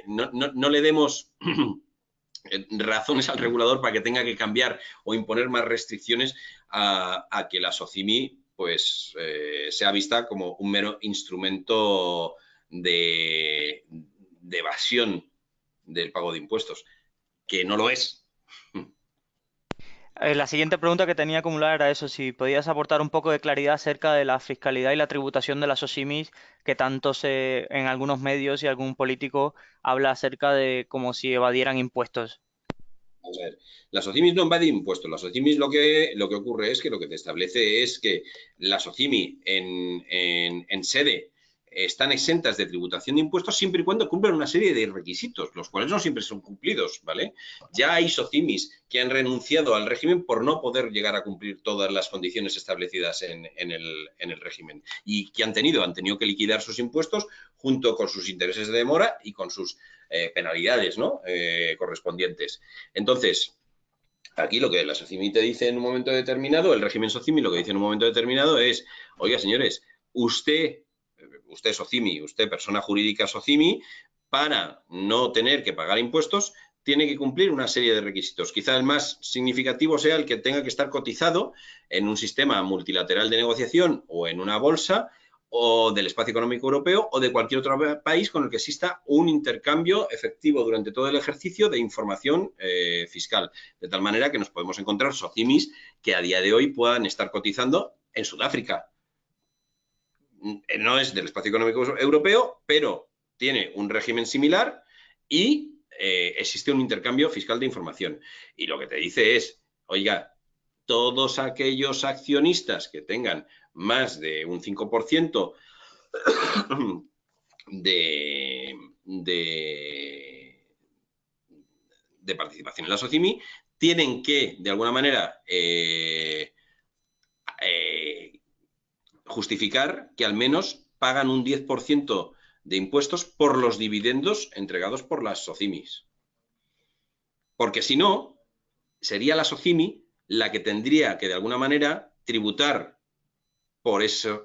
no le demos razones al regulador para que tenga que cambiar o imponer más restricciones a que la SOCIMI pues sea vista como un mero instrumento de evasión del pago de impuestos, que no lo es. La siguiente pregunta que tenía acumulada era eso, si podías aportar un poco de claridad acerca de la fiscalidad y la tributación de las OSIMIs, que tanto en algunos medios y algún político habla acerca de como si evadieran impuestos. Vamos a ver, la SOCIMI no evade impuestos. La SOCIMI lo que ocurre es que lo que te establece es que la SOCIMI en sede están exentas de tributación de impuestos siempre y cuando cumplan una serie de requisitos, los cuales no siempre son cumplidos, ¿vale? Ya hay SOCIMIs que han renunciado al régimen por no poder llegar a cumplir todas las condiciones establecidas en el régimen y que han tenido que liquidar sus impuestos junto con sus intereses de demora y con sus penalidades, ¿no? Correspondientes. Entonces, aquí lo que la SOCIMI te dice en un momento determinado, el régimen SOCIMI lo que dice en un momento determinado es, oiga, señores, usted SOCIMI, usted persona jurídica SOCIMI, para no tener que pagar impuestos, tiene que cumplir una serie de requisitos. Quizá el más significativo sea el que tenga que estar cotizado en un sistema multilateral de negociación o en una bolsa o del espacio económico europeo o de cualquier otro país con el que exista un intercambio efectivo durante todo el ejercicio de información fiscal. De tal manera que nos podemos encontrar SOCIMIs que a día de hoy puedan estar cotizando en Sudáfrica. No es del espacio económico europeo, pero tiene un régimen similar y existe un intercambio fiscal de información. Y lo que te dice es, oiga, todos aquellos accionistas que tengan más de un 5% de participación en la SOCIMI tienen que, de alguna manera, justificar que al menos pagan un 10% de impuestos por los dividendos entregados por las SOCIMIs. Porque si no, sería la SOCIMI la que tendría que, de alguna manera, tributar por esos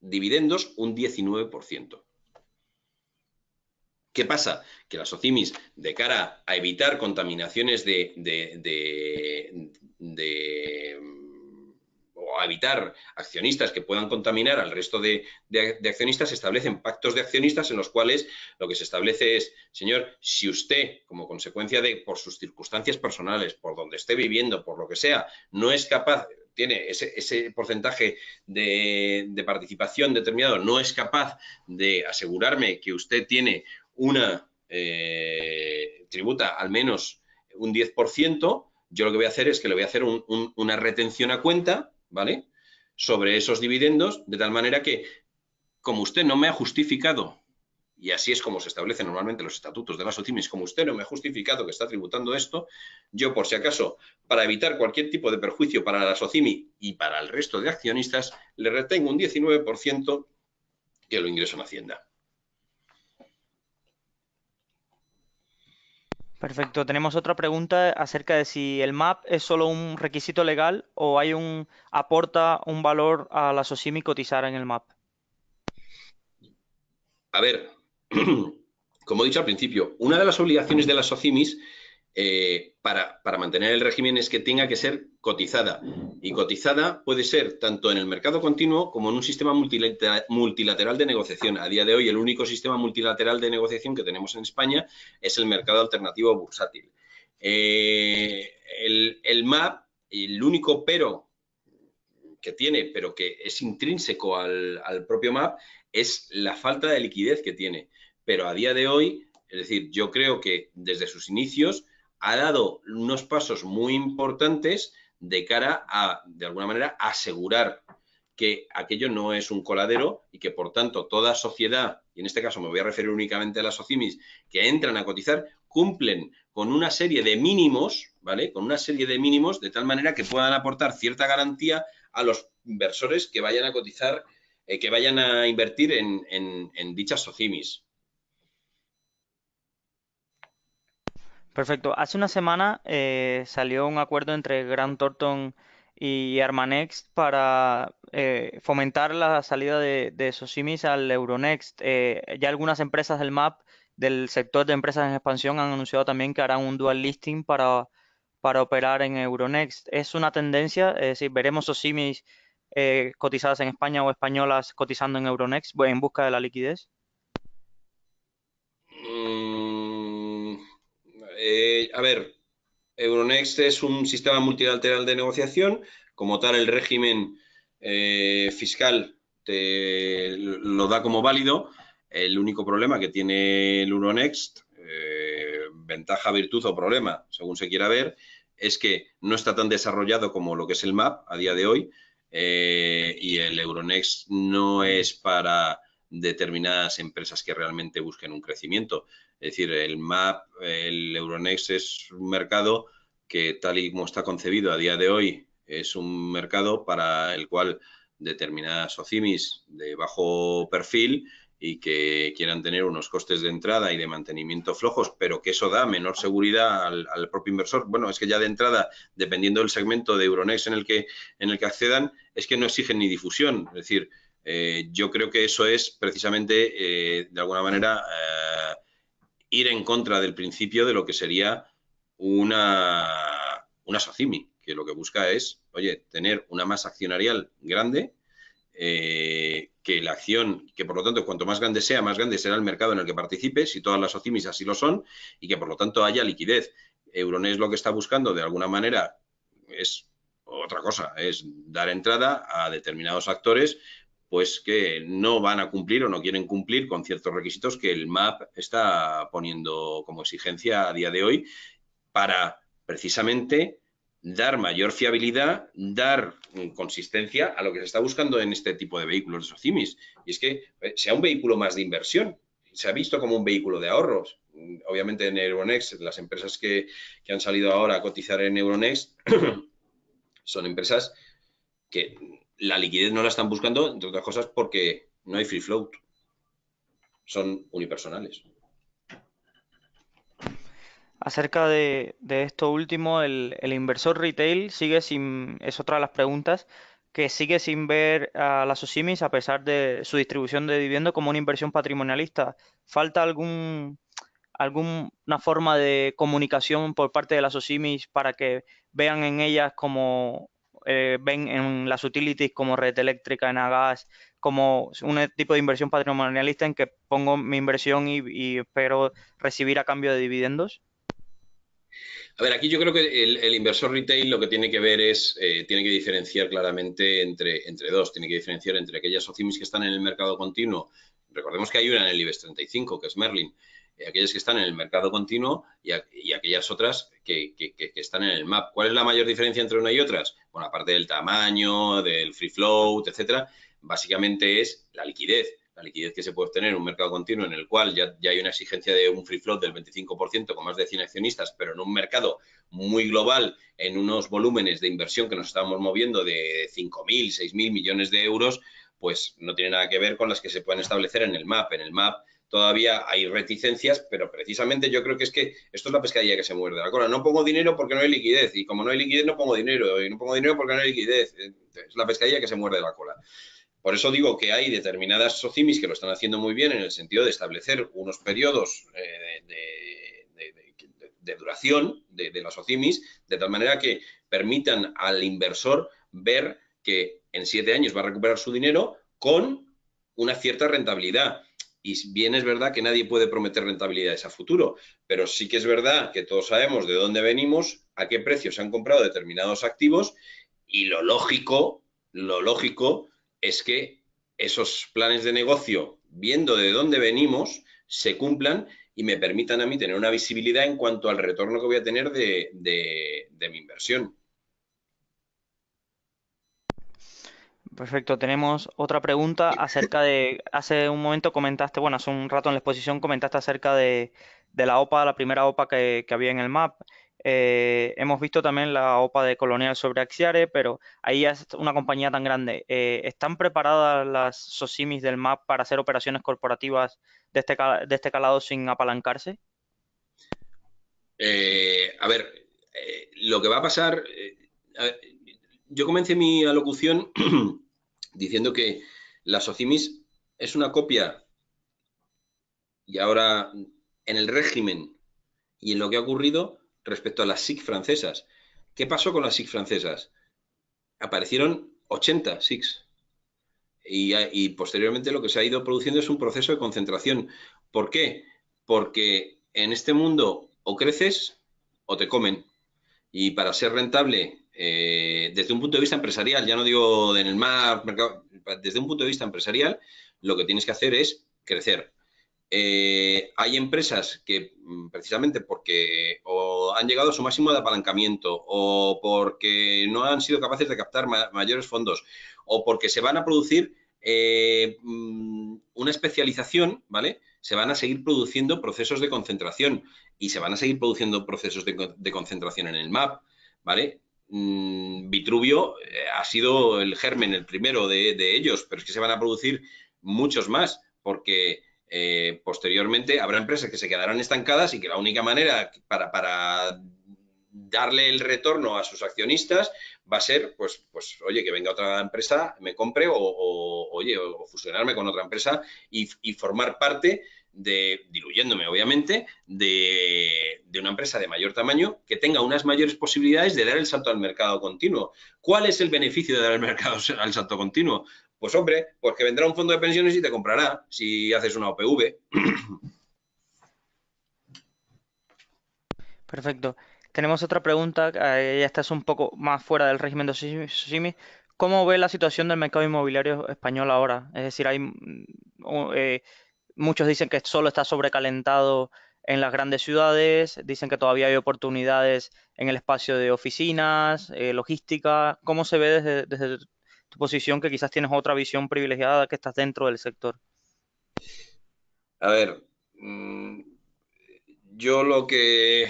dividendos un 19%. ¿Qué pasa? Que las SOCIMIs, de cara a evitar contaminaciones o a evitar accionistas que puedan contaminar al resto de accionistas, establecen pactos de accionistas en los cuales lo que se establece es, señor, si usted, como consecuencia por sus circunstancias personales, por donde esté viviendo, por lo que sea, no es capaz, tiene ese porcentaje de participación determinado, no es capaz de asegurarme que usted tiene tributa al menos un 10%, yo lo que voy a hacer es que le voy a hacer una retención a cuenta, ¿vale?, sobre esos dividendos, de tal manera que, como usted no me ha justificado, y así es como se establecen normalmente los estatutos de las SOCIMIs, como usted no me ha justificado que está tributando esto, yo, por si acaso, para evitar cualquier tipo de perjuicio para la SOCIMI y para el resto de accionistas, le retengo un 19% que lo ingreso en Hacienda. Perfecto. Tenemos otra pregunta acerca de si el MAP es solo un requisito legal o aporta un valor a la SOCIMI cotizar en el MAP. A ver, como he dicho al principio, una de las obligaciones de las SOCIMIs para mantener el régimen es que tenga que ser cotizada. Y cotizada puede ser tanto en el mercado continuo como en un sistema multilateral de negociación. A día de hoy, el único sistema multilateral de negociación que tenemos en España es el mercado alternativo bursátil. El MAP, el único pero que tiene, pero que es intrínseco al propio MAP, es la falta de liquidez que tiene. Pero a día de hoy, es decir, yo creo que desde sus inicios ha dado unos pasos muy importantes de cara a, de alguna manera, asegurar que aquello no es un coladero y que, por tanto, toda sociedad, y en este caso me voy a referir únicamente a las SOCIMIs, que entran a cotizar, cumplen con una serie de mínimos, ¿vale? Con una serie de mínimos de tal manera que puedan aportar cierta garantía a los inversores que vayan a cotizar, que vayan a invertir en dichas SOCIMIs. Perfecto. Hace una semana salió un acuerdo entre Grant Thornton y Armanext para fomentar la salida de SOCIMIs al Euronext. Ya algunas empresas del MAP, del sector de empresas en expansión, han anunciado también que harán un dual listing para operar en Euronext. Es una tendencia, es decir, veremos SOCIMIs cotizadas en España o españolas cotizando en Euronext en busca de la liquidez. A ver, Euronext es un sistema multilateral de negociación. Como tal, el régimen fiscal lo da como válido. El único problema que tiene el Euronext, ventaja, virtud o problema, según se quiera ver, es que no está tan desarrollado como lo que es el MAP a día de hoy, y el Euronext no es para determinadas empresas que realmente busquen un crecimiento. Es decir, el MAP, el Euronext es un mercado que, tal y como está concebido a día de hoy, es un mercado para el cual determinadas SOCIMIs de bajo perfil y que quieran tener unos costes de entrada y de mantenimiento flojos, pero que eso da menor seguridad al propio inversor. Bueno, es que ya de entrada, dependiendo del segmento de Euronext en el que accedan, es que no exigen ni difusión. Es decir, yo creo que eso es precisamente, de alguna manera, ir en contra del principio de lo que sería una SOCIMI, que lo que busca es, oye, tener una masa accionarial grande, que la acción, que por lo tanto, cuanto más grande sea, más grande será el mercado en el que participe, si todas las SOCIMIs así lo son, y que por lo tanto haya liquidez. Euronext lo que está buscando, de alguna manera, es otra cosa, es dar entrada a determinados actores pues que no van a cumplir o no quieren cumplir con ciertos requisitos que el MAP está poniendo como exigencia a día de hoy para precisamente dar mayor fiabilidad, dar consistencia a lo que se está buscando en este tipo de vehículos de SOCIMIs. Y es que sea un vehículo más de inversión. Se ha visto como un vehículo de ahorros. Obviamente en Euronext, las empresas que han salido ahora a cotizar en Euronext son empresas que la liquidez no la están buscando, entre otras cosas, porque no hay free float. Son unipersonales. Acerca de esto último, el inversor retail sigue sin, es otra de las preguntas, que sigue sin ver a las SOCIMIs a pesar de su distribución de dividendo como una inversión patrimonialista. ¿Falta alguna forma de comunicación por parte de las SOCIMIs para que vean en ellas como ven en las utilities como Red Eléctrica, Enagás, como un tipo de inversión patrimonialista en que pongo mi inversión y espero recibir a cambio de dividendos? A ver, aquí yo creo que el inversor retail lo que tiene que ver es, tiene que diferenciar claramente entre dos. Tiene que diferenciar entre aquellas SOCIMIs que están en el mercado continuo. Recordemos que hay una en el IBEX 35, que es Merlin. Aquellas que están en el mercado continuo y aquellas otras que están en el MAP. ¿Cuál es la mayor diferencia entre una y otras? Bueno, aparte del tamaño, del free float, etcétera, básicamente es la liquidez que se puede obtener en un mercado continuo en el cual ya hay una exigencia de un free float del 25% con más de 100 accionistas, pero en un mercado muy global, en unos volúmenes de inversión que nos estamos moviendo de 5.000, 6.000 millones de euros, pues no tiene nada que ver con las que se pueden establecer en el MAP. En el MAP todavía hay reticencias, pero precisamente yo creo que es que esto es la pescadilla que se muerde la cola. No pongo dinero porque no hay liquidez, y como no hay liquidez no pongo dinero, y no pongo dinero porque no hay liquidez. Es la pescadilla que se muerde la cola. Por eso digo que hay determinadas SOCIMIs que lo están haciendo muy bien en el sentido de establecer unos periodos de duración de las SOCIMIs, de tal manera que permitan al inversor ver que en 7 años va a recuperar su dinero con una cierta rentabilidad. Y bien es verdad que nadie puede prometer rentabilidades a futuro, pero sí que es verdad que todos sabemos de dónde venimos, a qué precio se han comprado determinados activos y lo lógico es que esos planes de negocio, viendo de dónde venimos, se cumplan y me permitan a mí tener una visibilidad en cuanto al retorno que voy a tener de mi inversión. Perfecto, tenemos otra pregunta acerca de, hace un momento comentaste, bueno, hace un rato en la exposición comentaste acerca de la OPA, la primera OPA que había en el MAP. Hemos visto también la OPA de Colonial sobre Axiare, pero ahí es una compañía tan grande. ¿Están preparadas las SOCIMIs del MAP para hacer operaciones corporativas de este calado sin apalancarse? A ver, lo que va a pasar, yo comencé mi alocución diciendo que la SOCIMIS es una copia y ahora en el régimen y en lo que ha ocurrido respecto a las SIC francesas. ¿Qué pasó con las SIC francesas? Aparecieron 80 SICs y posteriormente lo que se ha ido produciendo es un proceso de concentración. ¿Por qué? Porque en este mundo o creces o te comen. Y para ser rentable, desde un punto de vista empresarial, ya no digo en el mercado, desde un punto de vista empresarial, lo que tienes que hacer es crecer. Hay empresas que precisamente porque o han llegado a su máximo de apalancamiento o porque no han sido capaces de captar mayores fondos o porque se van a producir una especialización, ¿vale? Se van a seguir produciendo procesos de concentración y se van a seguir produciendo procesos de concentración en el MAP, ¿vale? Vitruvio ha sido el germen, el primero de ellos, pero es que se van a producir muchos más, porque posteriormente habrá empresas que se quedarán estancadas y que la única manera para darle el retorno a sus accionistas va a ser, pues oye, que venga otra empresa, me compre oye, o fusionarme con otra empresa y formar parte diluyéndome obviamente, de una empresa de mayor tamaño que tenga unas mayores posibilidades de dar el salto al mercado continuo. ¿Cuál es el beneficio de dar el mercado al salto continuo? Pues hombre, pues que vendrá un fondo de pensiones y te comprará si haces una OPV. Perfecto. Tenemos otra pregunta, esta es un poco más fuera del régimen de Soshimi. ¿Cómo ve la situación del mercado inmobiliario español ahora? Es decir, muchos dicen que solo está sobrecalentado en las grandes ciudades, dicen que todavía hay oportunidades en el espacio de oficinas, logística. ¿Cómo se ve desde tu posición, que quizás tienes otra visión privilegiada, que estás dentro del sector? A ver, yo lo que...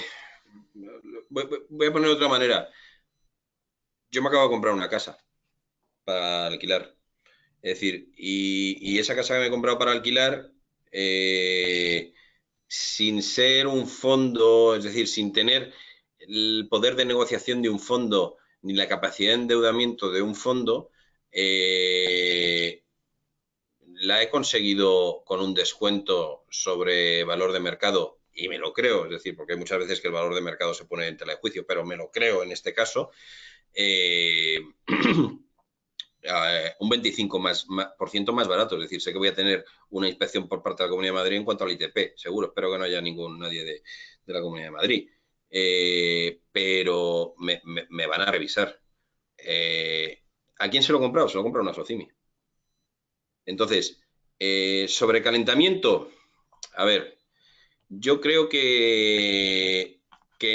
Voy a poner de otra manera. Yo me acabo de comprar una casa para alquilar. Es decir, y esa casa que me he comprado para alquilar, sin ser un fondo, es decir, sin tener el poder de negociación de un fondo ni la capacidad de endeudamiento de un fondo, la he conseguido con un descuento sobre valor de mercado y me lo creo, es decir, porque hay muchas veces que el valor de mercado se pone en tela de juicio, pero me lo creo en este caso. Un 25% más barato. Es decir, sé que voy a tener una inspección por parte de la Comunidad de Madrid en cuanto al ITP, seguro. Espero que no haya nadie de la Comunidad de Madrid. Pero me van a revisar. ¿A quién se lo he comprado? Se lo he comprado a una Socimi. Entonces, sobrecalentamiento. A ver, yo creo que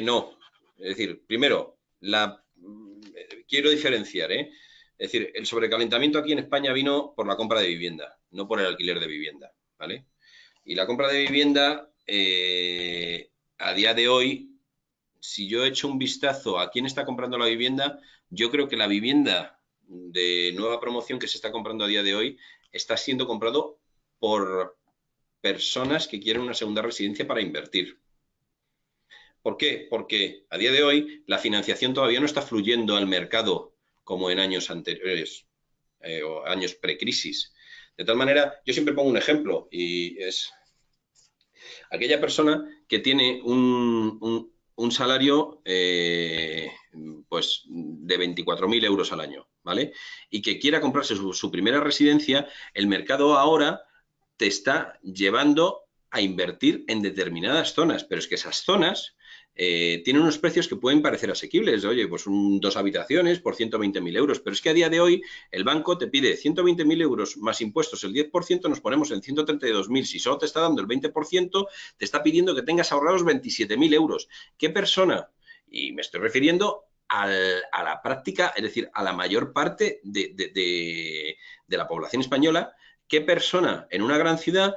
no. Es decir, primero, quiero diferenciar, ¿eh? Es decir, el sobrecalentamiento aquí en España vino por la compra de vivienda, no por el alquiler de vivienda, ¿vale? Y la compra de vivienda, a día de hoy, si yo echo un vistazo a quién está comprando la vivienda, yo creo que la vivienda de nueva promoción que se está comprando a día de hoy está siendo comprado por personas que quieren una segunda residencia para invertir. ¿Por qué? Porque a día de hoy la financiación todavía no está fluyendo al mercado como en años anteriores o años precrisis. De tal manera, yo siempre pongo un ejemplo y es aquella persona que tiene un salario pues de 24.000 euros al año, ¿vale? Y que quiera comprarse su primera residencia, el mercado ahora te está llevando a invertir en determinadas zonas, pero es que esas zonas tienen unos precios que pueden parecer asequibles. Oye, pues 2 habitaciones por 120.000 euros, pero es que a día de hoy el banco te pide 120.000 euros más impuestos, el 10%, nos ponemos en 132.000. Si solo te está dando el 20%, te está pidiendo que tengas ahorrados 27.000 euros. ¿Qué persona? Y me estoy refiriendo a la práctica, es decir, a la mayor parte de la población española. ¿Qué persona en una gran ciudad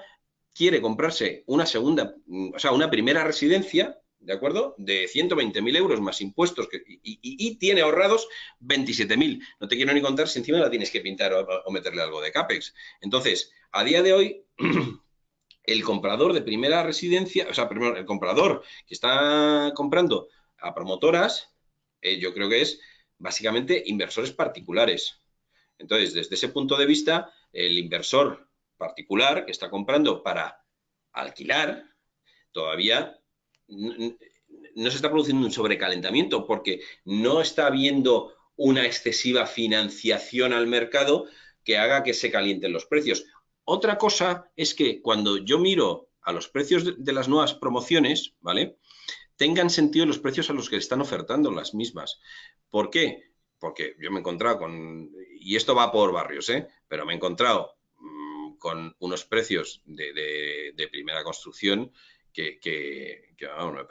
quiere comprarse una segunda, o sea, una primera residencia, ¿de acuerdo? De 120.000 euros más impuestos y tiene ahorrados 27.000. No te quiero ni contar si encima la tienes que pintar o meterle algo de CAPEX. Entonces, a día de hoy, el comprador de primera residencia, o sea, primero, el comprador que está comprando a promotoras, yo creo que es básicamente inversores particulares. Entonces, desde ese punto de vista, el inversor particular que está comprando para alquilar, todavía no se está produciendo un sobrecalentamiento porque no está habiendo una excesiva financiación al mercado que haga que se calienten los precios. Otra cosa es que cuando yo miro a los precios de las nuevas promociones, ¿vale? Tengan sentido los precios a los que están ofertando las mismas. ¿Por qué? Porque yo me he encontrado con, y esto va por barrios, pero me he encontrado con unos precios de primera construcción que vamos,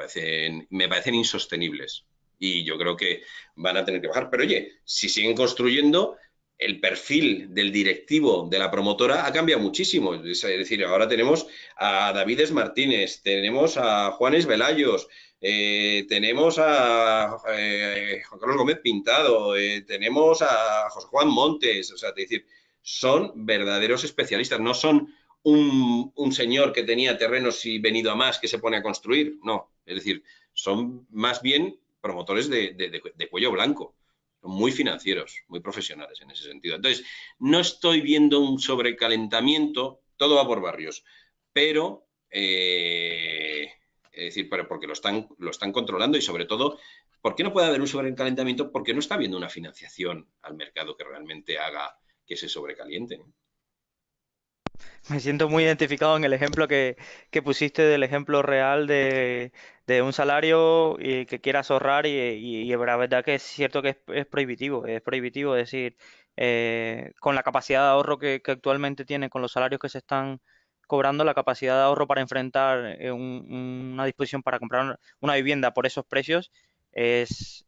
me parecen insostenibles. Y yo creo que van a tener que bajar. Pero oye, si siguen construyendo, el perfil del directivo de la promotora ha cambiado muchísimo. Es decir, ahora tenemos a Davides Martínez, tenemos a Juanes Velayos, tenemos a Juan Carlos Gómez Pintado, tenemos a José Juan Montes. O sea, es decir, son verdaderos especialistas, no son un señor que tenía terrenos y venido a más que se pone a construir, no. Es decir, son más bien promotores de cuello blanco, muy financieros, muy profesionales en ese sentido. Entonces, no estoy viendo un sobrecalentamiento, todo va por barrios, pero, es decir, pero porque lo están controlando y sobre todo, ¿por qué no puede haber un sobrecalentamiento? Porque no está habiendo una financiación al mercado que realmente haga que se sobrecaliente. Me siento muy identificado en el ejemplo que pusiste del ejemplo real de un salario y que quieras ahorrar y la verdad que es cierto que es prohibitivo, es decir, con la capacidad de ahorro que actualmente tiene, con los salarios que se están cobrando, la capacidad de ahorro para enfrentar una disposición para comprar una vivienda por esos precios es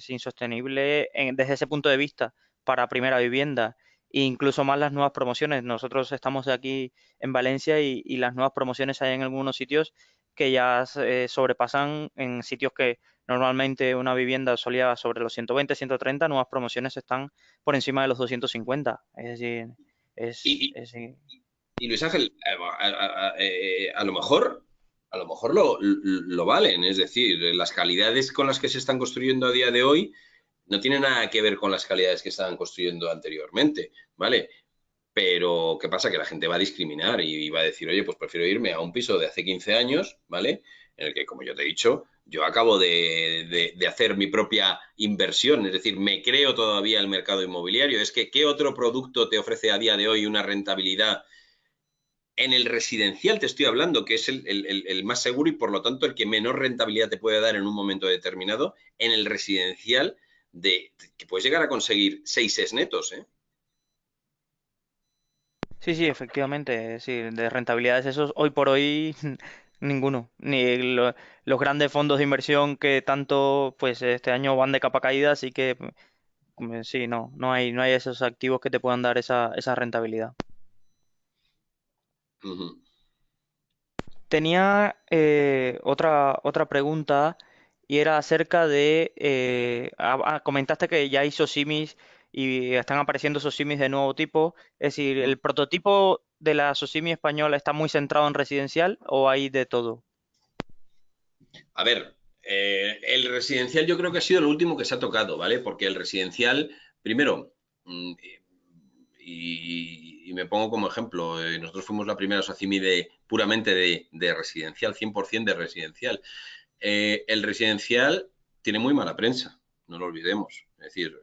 insostenible desde ese punto de vista para primera vivienda e incluso más las nuevas promociones. Nosotros estamos aquí en Valencia y las nuevas promociones hay en algunos sitios que ya sobrepasan en sitios que normalmente una vivienda solía sobre los 120, 130, nuevas promociones están por encima de los 250. Es decir, es, Y, es, y Luis Ángel, a lo mejor lo valen, es decir, las calidades con las que se están construyendo a día de hoy no tienen nada que ver con las calidades que estaban construyendo anteriormente, ¿vale? Pero, ¿qué pasa? Que la gente va a discriminar y va a decir, oye, pues prefiero irme a un piso de hace 15 años, ¿vale? En el que, como yo te he dicho, yo acabo de hacer mi propia inversión, es decir, me creo todavía el mercado inmobiliario. Es que, ¿qué otro producto te ofrece a día de hoy una rentabilidad en el residencial? Te estoy hablando, que es el más seguro y por lo tanto el que menor rentabilidad te puede dar en un momento determinado. En el residencial, que puedes llegar a conseguir 6 netos, ¿eh? sí, sí, efectivamente. Es decir, de rentabilidades esos, hoy por hoy ninguno. Ni los grandes fondos de inversión que tanto, pues este año van de capa caída, así que sí, no hay esos activos que te puedan dar esa rentabilidad. Uh -huh. Tenía otra pregunta y era acerca de, comentaste que ya hizo simis y están apareciendo esos simis de nuevo tipo. Es decir, ¿el prototipo de la Sosimi española está muy centrado en residencial o hay de todo? A ver, el residencial yo creo que ha sido lo último que se ha tocado, ¿vale? Porque el residencial, primero, y me pongo como ejemplo, nosotros fuimos la primera Socimi puramente de residencial, 100% de residencial. El residencial tiene muy mala prensa, no lo olvidemos. Es decir,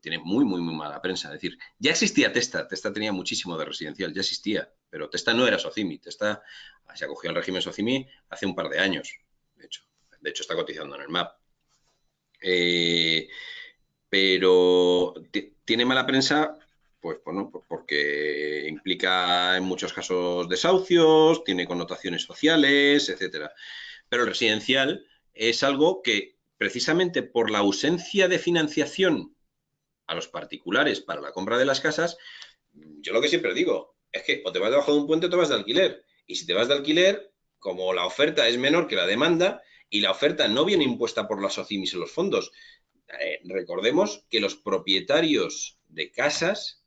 tiene muy, muy, muy mala prensa. Es decir, ya existía Testa, Testa tenía muchísimo de residencial, ya existía, pero Testa no era Socimi, Testa se acogió al régimen Socimi hace un par de años, de hecho. De hecho, está cotizando en el MAP. Eh, pero tiene mala prensa, pues bueno, pues porque implica en muchos casos desahucios, tiene connotaciones sociales, etcétera. Pero el residencial es algo que, precisamente por la ausencia de financiación a los particulares para la compra de las casas, yo lo que siempre digo es que o te vas debajo de un puente o te vas de alquiler. Y si te vas de alquiler, como la oferta es menor que la demanda y la oferta no viene impuesta por las OCIMIS y los fondos, recordemos que los propietarios de casas,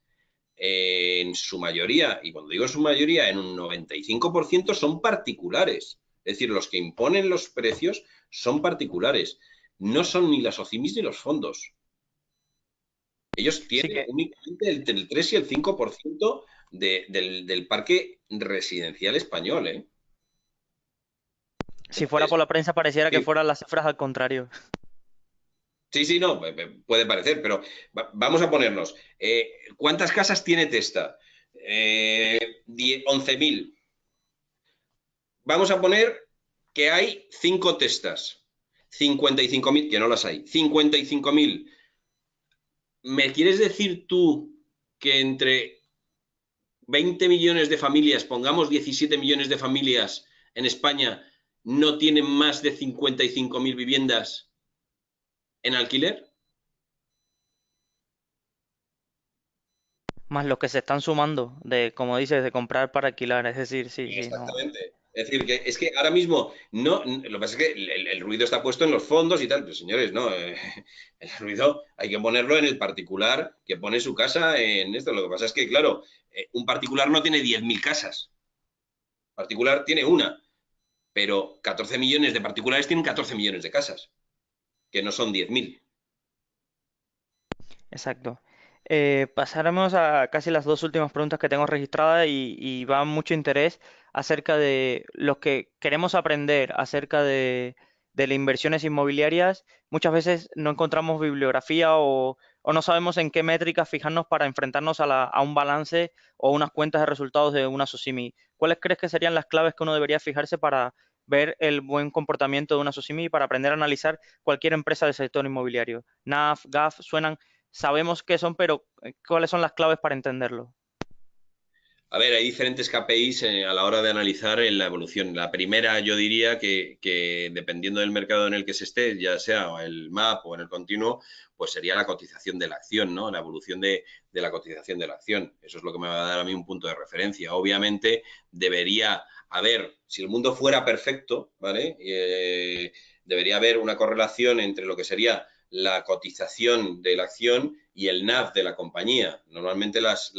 en su mayoría, y cuando digo su mayoría, en un 95% son particulares. Es decir, los que imponen los precios son particulares. No son ni las OCIMIS ni los fondos. Ellos Sí tienen que únicamente entre el 3 y el 5% del parque residencial español, ¿eh? si fuera por Entonces, la prensa pareciera que sí, fueran las cifras al contrario. sí, sí, no, puede parecer, pero vamos a ponernos. ¿Cuántas casas tiene Testa? 11.000. Vamos a poner que hay 5 Testas. 55.000, que no las hay. 55.000. ¿Me quieres decir tú que entre 20 millones de familias, pongamos 17 millones de familias en España, no tienen más de 55.000 viviendas en alquiler? Más los que se están sumando de, como dices, de comprar para alquilar. Es decir, sí, sí, no. Exactamente. Es decir, que es que ahora mismo no, lo que pasa es que el ruido está puesto en los fondos y tal, pero señores, no, el ruido hay que ponerlo en el particular que pone su casa en esto. Lo que pasa es que, claro, un particular no tiene 10.000 casas, particular tiene una, pero 14 millones de particulares tienen 14 millones de casas, que no son 10.000. Exacto. Pasaremos a casi las dos últimas preguntas que tengo registradas y va mucho interés acerca de los que queremos aprender acerca de las inversiones inmobiliarias. Muchas veces no encontramos bibliografía o no sabemos en qué métricas fijarnos para enfrentarnos a un balance o unas cuentas de resultados de una SOCIMI. ¿Cuáles crees que serían las claves que uno debería fijarse para ver el buen comportamiento de una SOCIMI y para aprender a analizar cualquier empresa del sector inmobiliario? NAF, GAF, suenan. Sabemos qué son, pero ¿cuáles son las claves para entenderlo? A ver, hay diferentes KPIs a la hora de analizar en la evolución. La primera, yo diría que dependiendo del mercado en el que se esté, ya sea el MAP o en el continuo, pues sería la cotización de la acción, ¿no? La evolución de la cotización de la acción. Eso es lo que me va a dar a mí un punto de referencia. Obviamente, debería haber, si el mundo fuera perfecto, ¿vale? Debería haber una correlación entre lo que sería la cotización de la acción y el NAV de la compañía. Normalmente las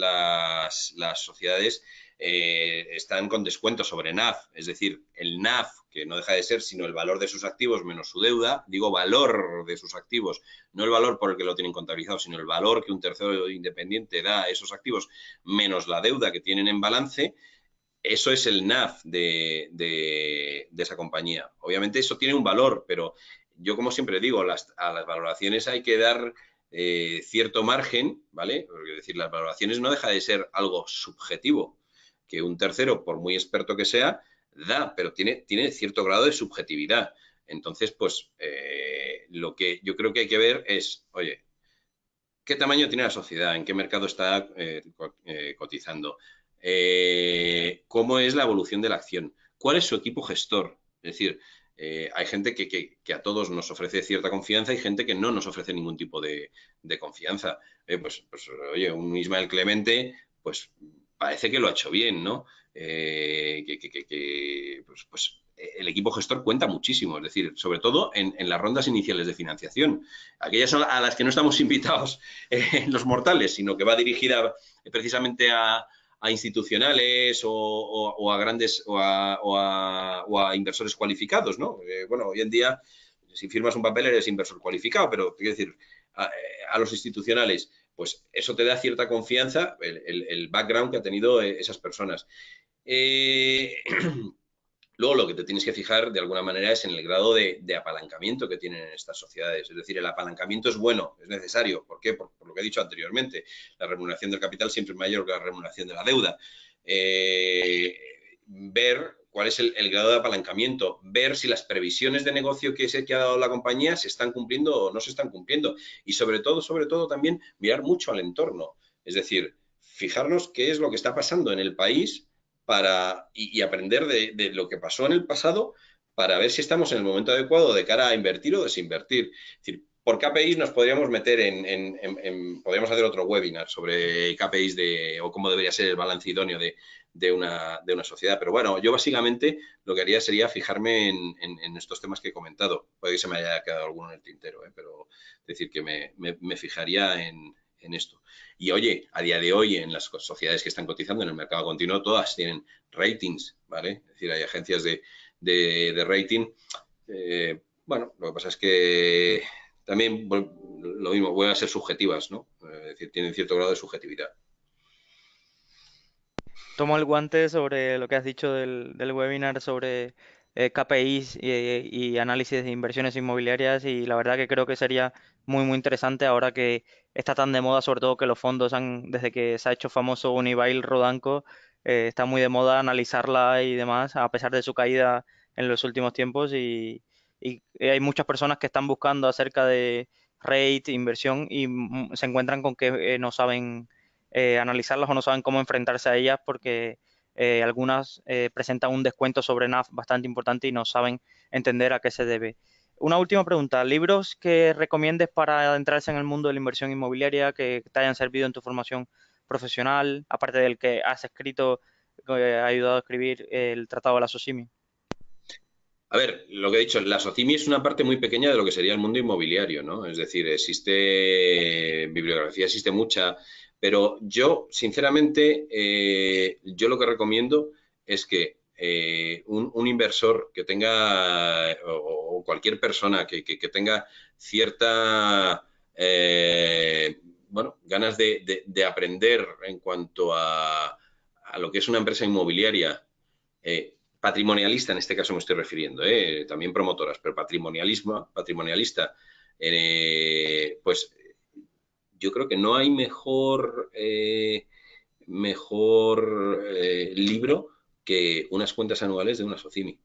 sociedades están con descuento sobre NAV, es decir, el NAV, que no deja de ser sino el valor de sus activos menos su deuda, digo valor de sus activos, no el valor por el que lo tienen contabilizado, sino el valor que un tercero independiente da a esos activos menos la deuda que tienen en balance, eso es el NAV de esa compañía. Obviamente eso tiene un valor, pero yo como siempre digo, a las valoraciones hay que dar cierto margen, ¿vale? Es decir, las valoraciones no deja de ser algo subjetivo, que un tercero, por muy experto que sea, da, pero tiene cierto grado de subjetividad. Entonces, pues lo que yo creo que hay que ver es, oye, ¿qué tamaño tiene la sociedad? ¿En qué mercado está cotizando? ¿Cómo es la evolución de la acción? ¿Cuál es su equipo gestor? Es decir, hay gente que a todos nos ofrece cierta confianza y gente que no nos ofrece ningún tipo de confianza. Pues, oye, un Ismael Clemente, pues parece que lo ha hecho bien, ¿no? El equipo gestor cuenta muchísimo, es decir, sobre todo en las rondas iniciales de financiación. Aquellas son a las que no estamos invitados los mortales, sino que va dirigida precisamente a institucionales o a grandes o a inversores cualificados, ¿no? Bueno, hoy en día, si firmas un papel eres inversor cualificado, pero quiero decir, a los institucionales, pues eso te da cierta confianza, el background que ha tenido esas personas. Eh, Luego lo que te tienes que fijar de alguna manera es en el grado de apalancamiento que tienen estas sociedades. Es decir, el apalancamiento es bueno, es necesario. ¿Por qué? Por lo que he dicho anteriormente. La remuneración del capital siempre es mayor que la remuneración de la deuda. Ver cuál es el grado de apalancamiento, ver si las previsiones de negocio que ha dado la compañía se están cumpliendo o no se están cumpliendo. Y sobre todo también mirar mucho al entorno. Es decir, fijarnos qué es lo que está pasando en el país y aprender de lo que pasó en el pasado para ver si estamos en el momento adecuado de cara a invertir o desinvertir. Es decir, por KPIs nos podríamos meter podríamos hacer otro webinar sobre KPIs o cómo debería ser el balance idóneo de una sociedad. Pero bueno, yo básicamente lo que haría sería fijarme en estos temas que he comentado. Puede que se me haya quedado alguno en el tintero, pero es decir, que me fijaría en esto. Y oye, a día de hoy en las sociedades que están cotizando en el mercado continuo, todas tienen ratings, ¿vale? Es decir, hay agencias de rating. Bueno, lo que pasa es que también lo mismo, vuelven a ser subjetivas, ¿no? Es decir, tienen cierto grado de subjetividad. Tomo el guante sobre lo que has dicho del webinar sobre KPIs y análisis de inversiones inmobiliarias y la verdad que creo que sería muy muy interesante ahora que está tan de moda, sobre todo que los fondos desde que se ha hecho famoso Unibail Rodamco, está muy de moda analizarla y demás, a pesar de su caída en los últimos tiempos y hay muchas personas que están buscando acerca de rate, inversión y se encuentran con que no saben analizarlas o no saben cómo enfrentarse a ellas porque algunas presentan un descuento sobre NAV bastante importante y no saben entender a qué se debe. Una última pregunta, ¿libros que recomiendes para adentrarse en el mundo de la inversión inmobiliaria que te hayan servido en tu formación profesional, aparte del que has escrito, ha ayudado a escribir el Tratado de la Socimi? A ver, lo que he dicho, la SOCIMI es una parte muy pequeña de lo que sería el mundo inmobiliario, ¿no? Es decir, existe bibliografía, existe mucha, pero yo, sinceramente, yo lo que recomiendo es que un inversor que tenga, o cualquier persona que tenga cierta, bueno, ganas de aprender en cuanto a lo que es una empresa inmobiliaria, patrimonialista, en este caso me estoy refiriendo, también promotoras, pero patrimonialista, pues yo creo que no hay mejor libro que unas cuentas anuales de una SOCIMI.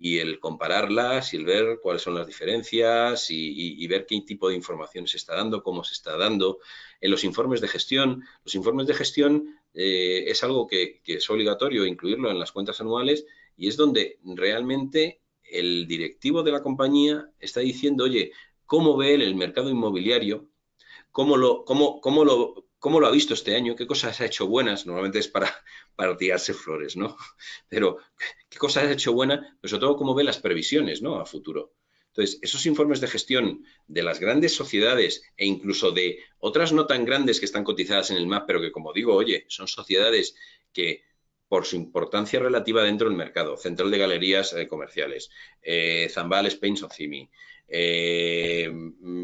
Y el compararlas y el ver cuáles son las diferencias y ver qué tipo de información se está dando, cómo se está dando. En los informes de gestión es algo que es obligatorio incluirlo en las cuentas anuales y es donde realmente el directivo de la compañía está diciendo, oye, ¿cómo ve él el mercado inmobiliario? ¿Cómo lo ha visto este año? ¿Qué cosas ha hecho buenas? Normalmente es para tirarse flores, ¿no? Pero, ¿qué cosas ha hecho buenas? Pero sobre todo, ¿cómo ve las previsiones, ¿no? A futuro. Entonces, esos informes de gestión de las grandes sociedades e incluso de otras no tan grandes que están cotizadas en el MAP, pero que, como digo, oye, son sociedades que, por su importancia relativa dentro del mercado, Central de Galerías Comerciales, Zambal Spain Socimi,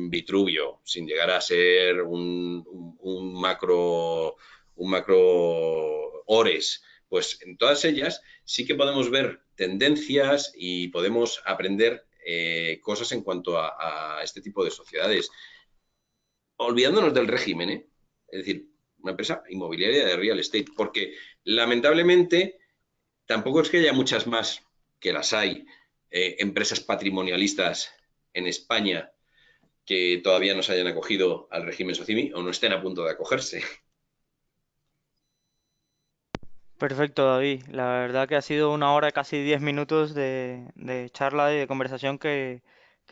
Vitruvio, sin llegar a ser un macro Ores, pues en todas ellas sí que podemos ver tendencias y podemos aprender cosas en cuanto a este tipo de sociedades, olvidándonos del régimen, ¿eh? Es decir, una empresa inmobiliaria de real estate, porque lamentablemente tampoco es que haya muchas más que las hay, empresas patrimonialistas en España que todavía no se hayan acogido al régimen SOCIMI o no estén a punto de acogerse. Perfecto, David. La verdad que ha sido una hora, casi 10 minutos de charla y de conversación que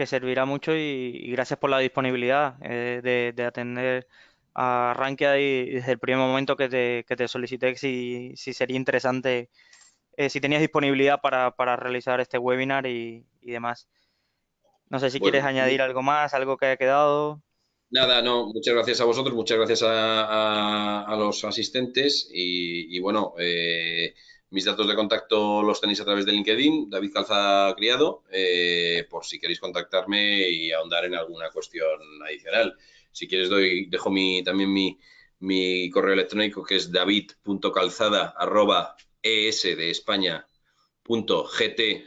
servirá mucho y gracias por la disponibilidad de atender a Rankia y desde el primer momento que te solicité si sería interesante, si tenías disponibilidad para realizar este webinar y demás. No sé si quieres Bueno, añadir algo más, algo que haya quedado. nada, no, muchas gracias a vosotros, muchas gracias a los asistentes y bueno, mis datos de contacto los tenéis a través de LinkedIn, David Calzada Criado, por si queréis contactarme y ahondar en alguna cuestión adicional. Si quieres dejo también mi correo electrónico que es david.calzada@es de España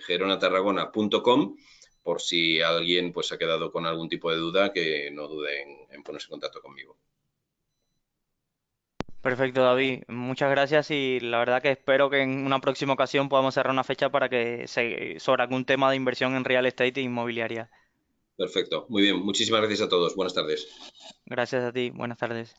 geronatarragona.com por si alguien pues ha quedado con algún tipo de duda, que no dude en ponerse en contacto conmigo. Perfecto, David. Muchas gracias y la verdad que espero que en una próxima ocasión podamos cerrar una fecha para que sobre algún tema de inversión en real estate e inmobiliaria. Perfecto, muy bien. Muchísimas gracias a todos. Buenas tardes. Gracias a ti. Buenas tardes.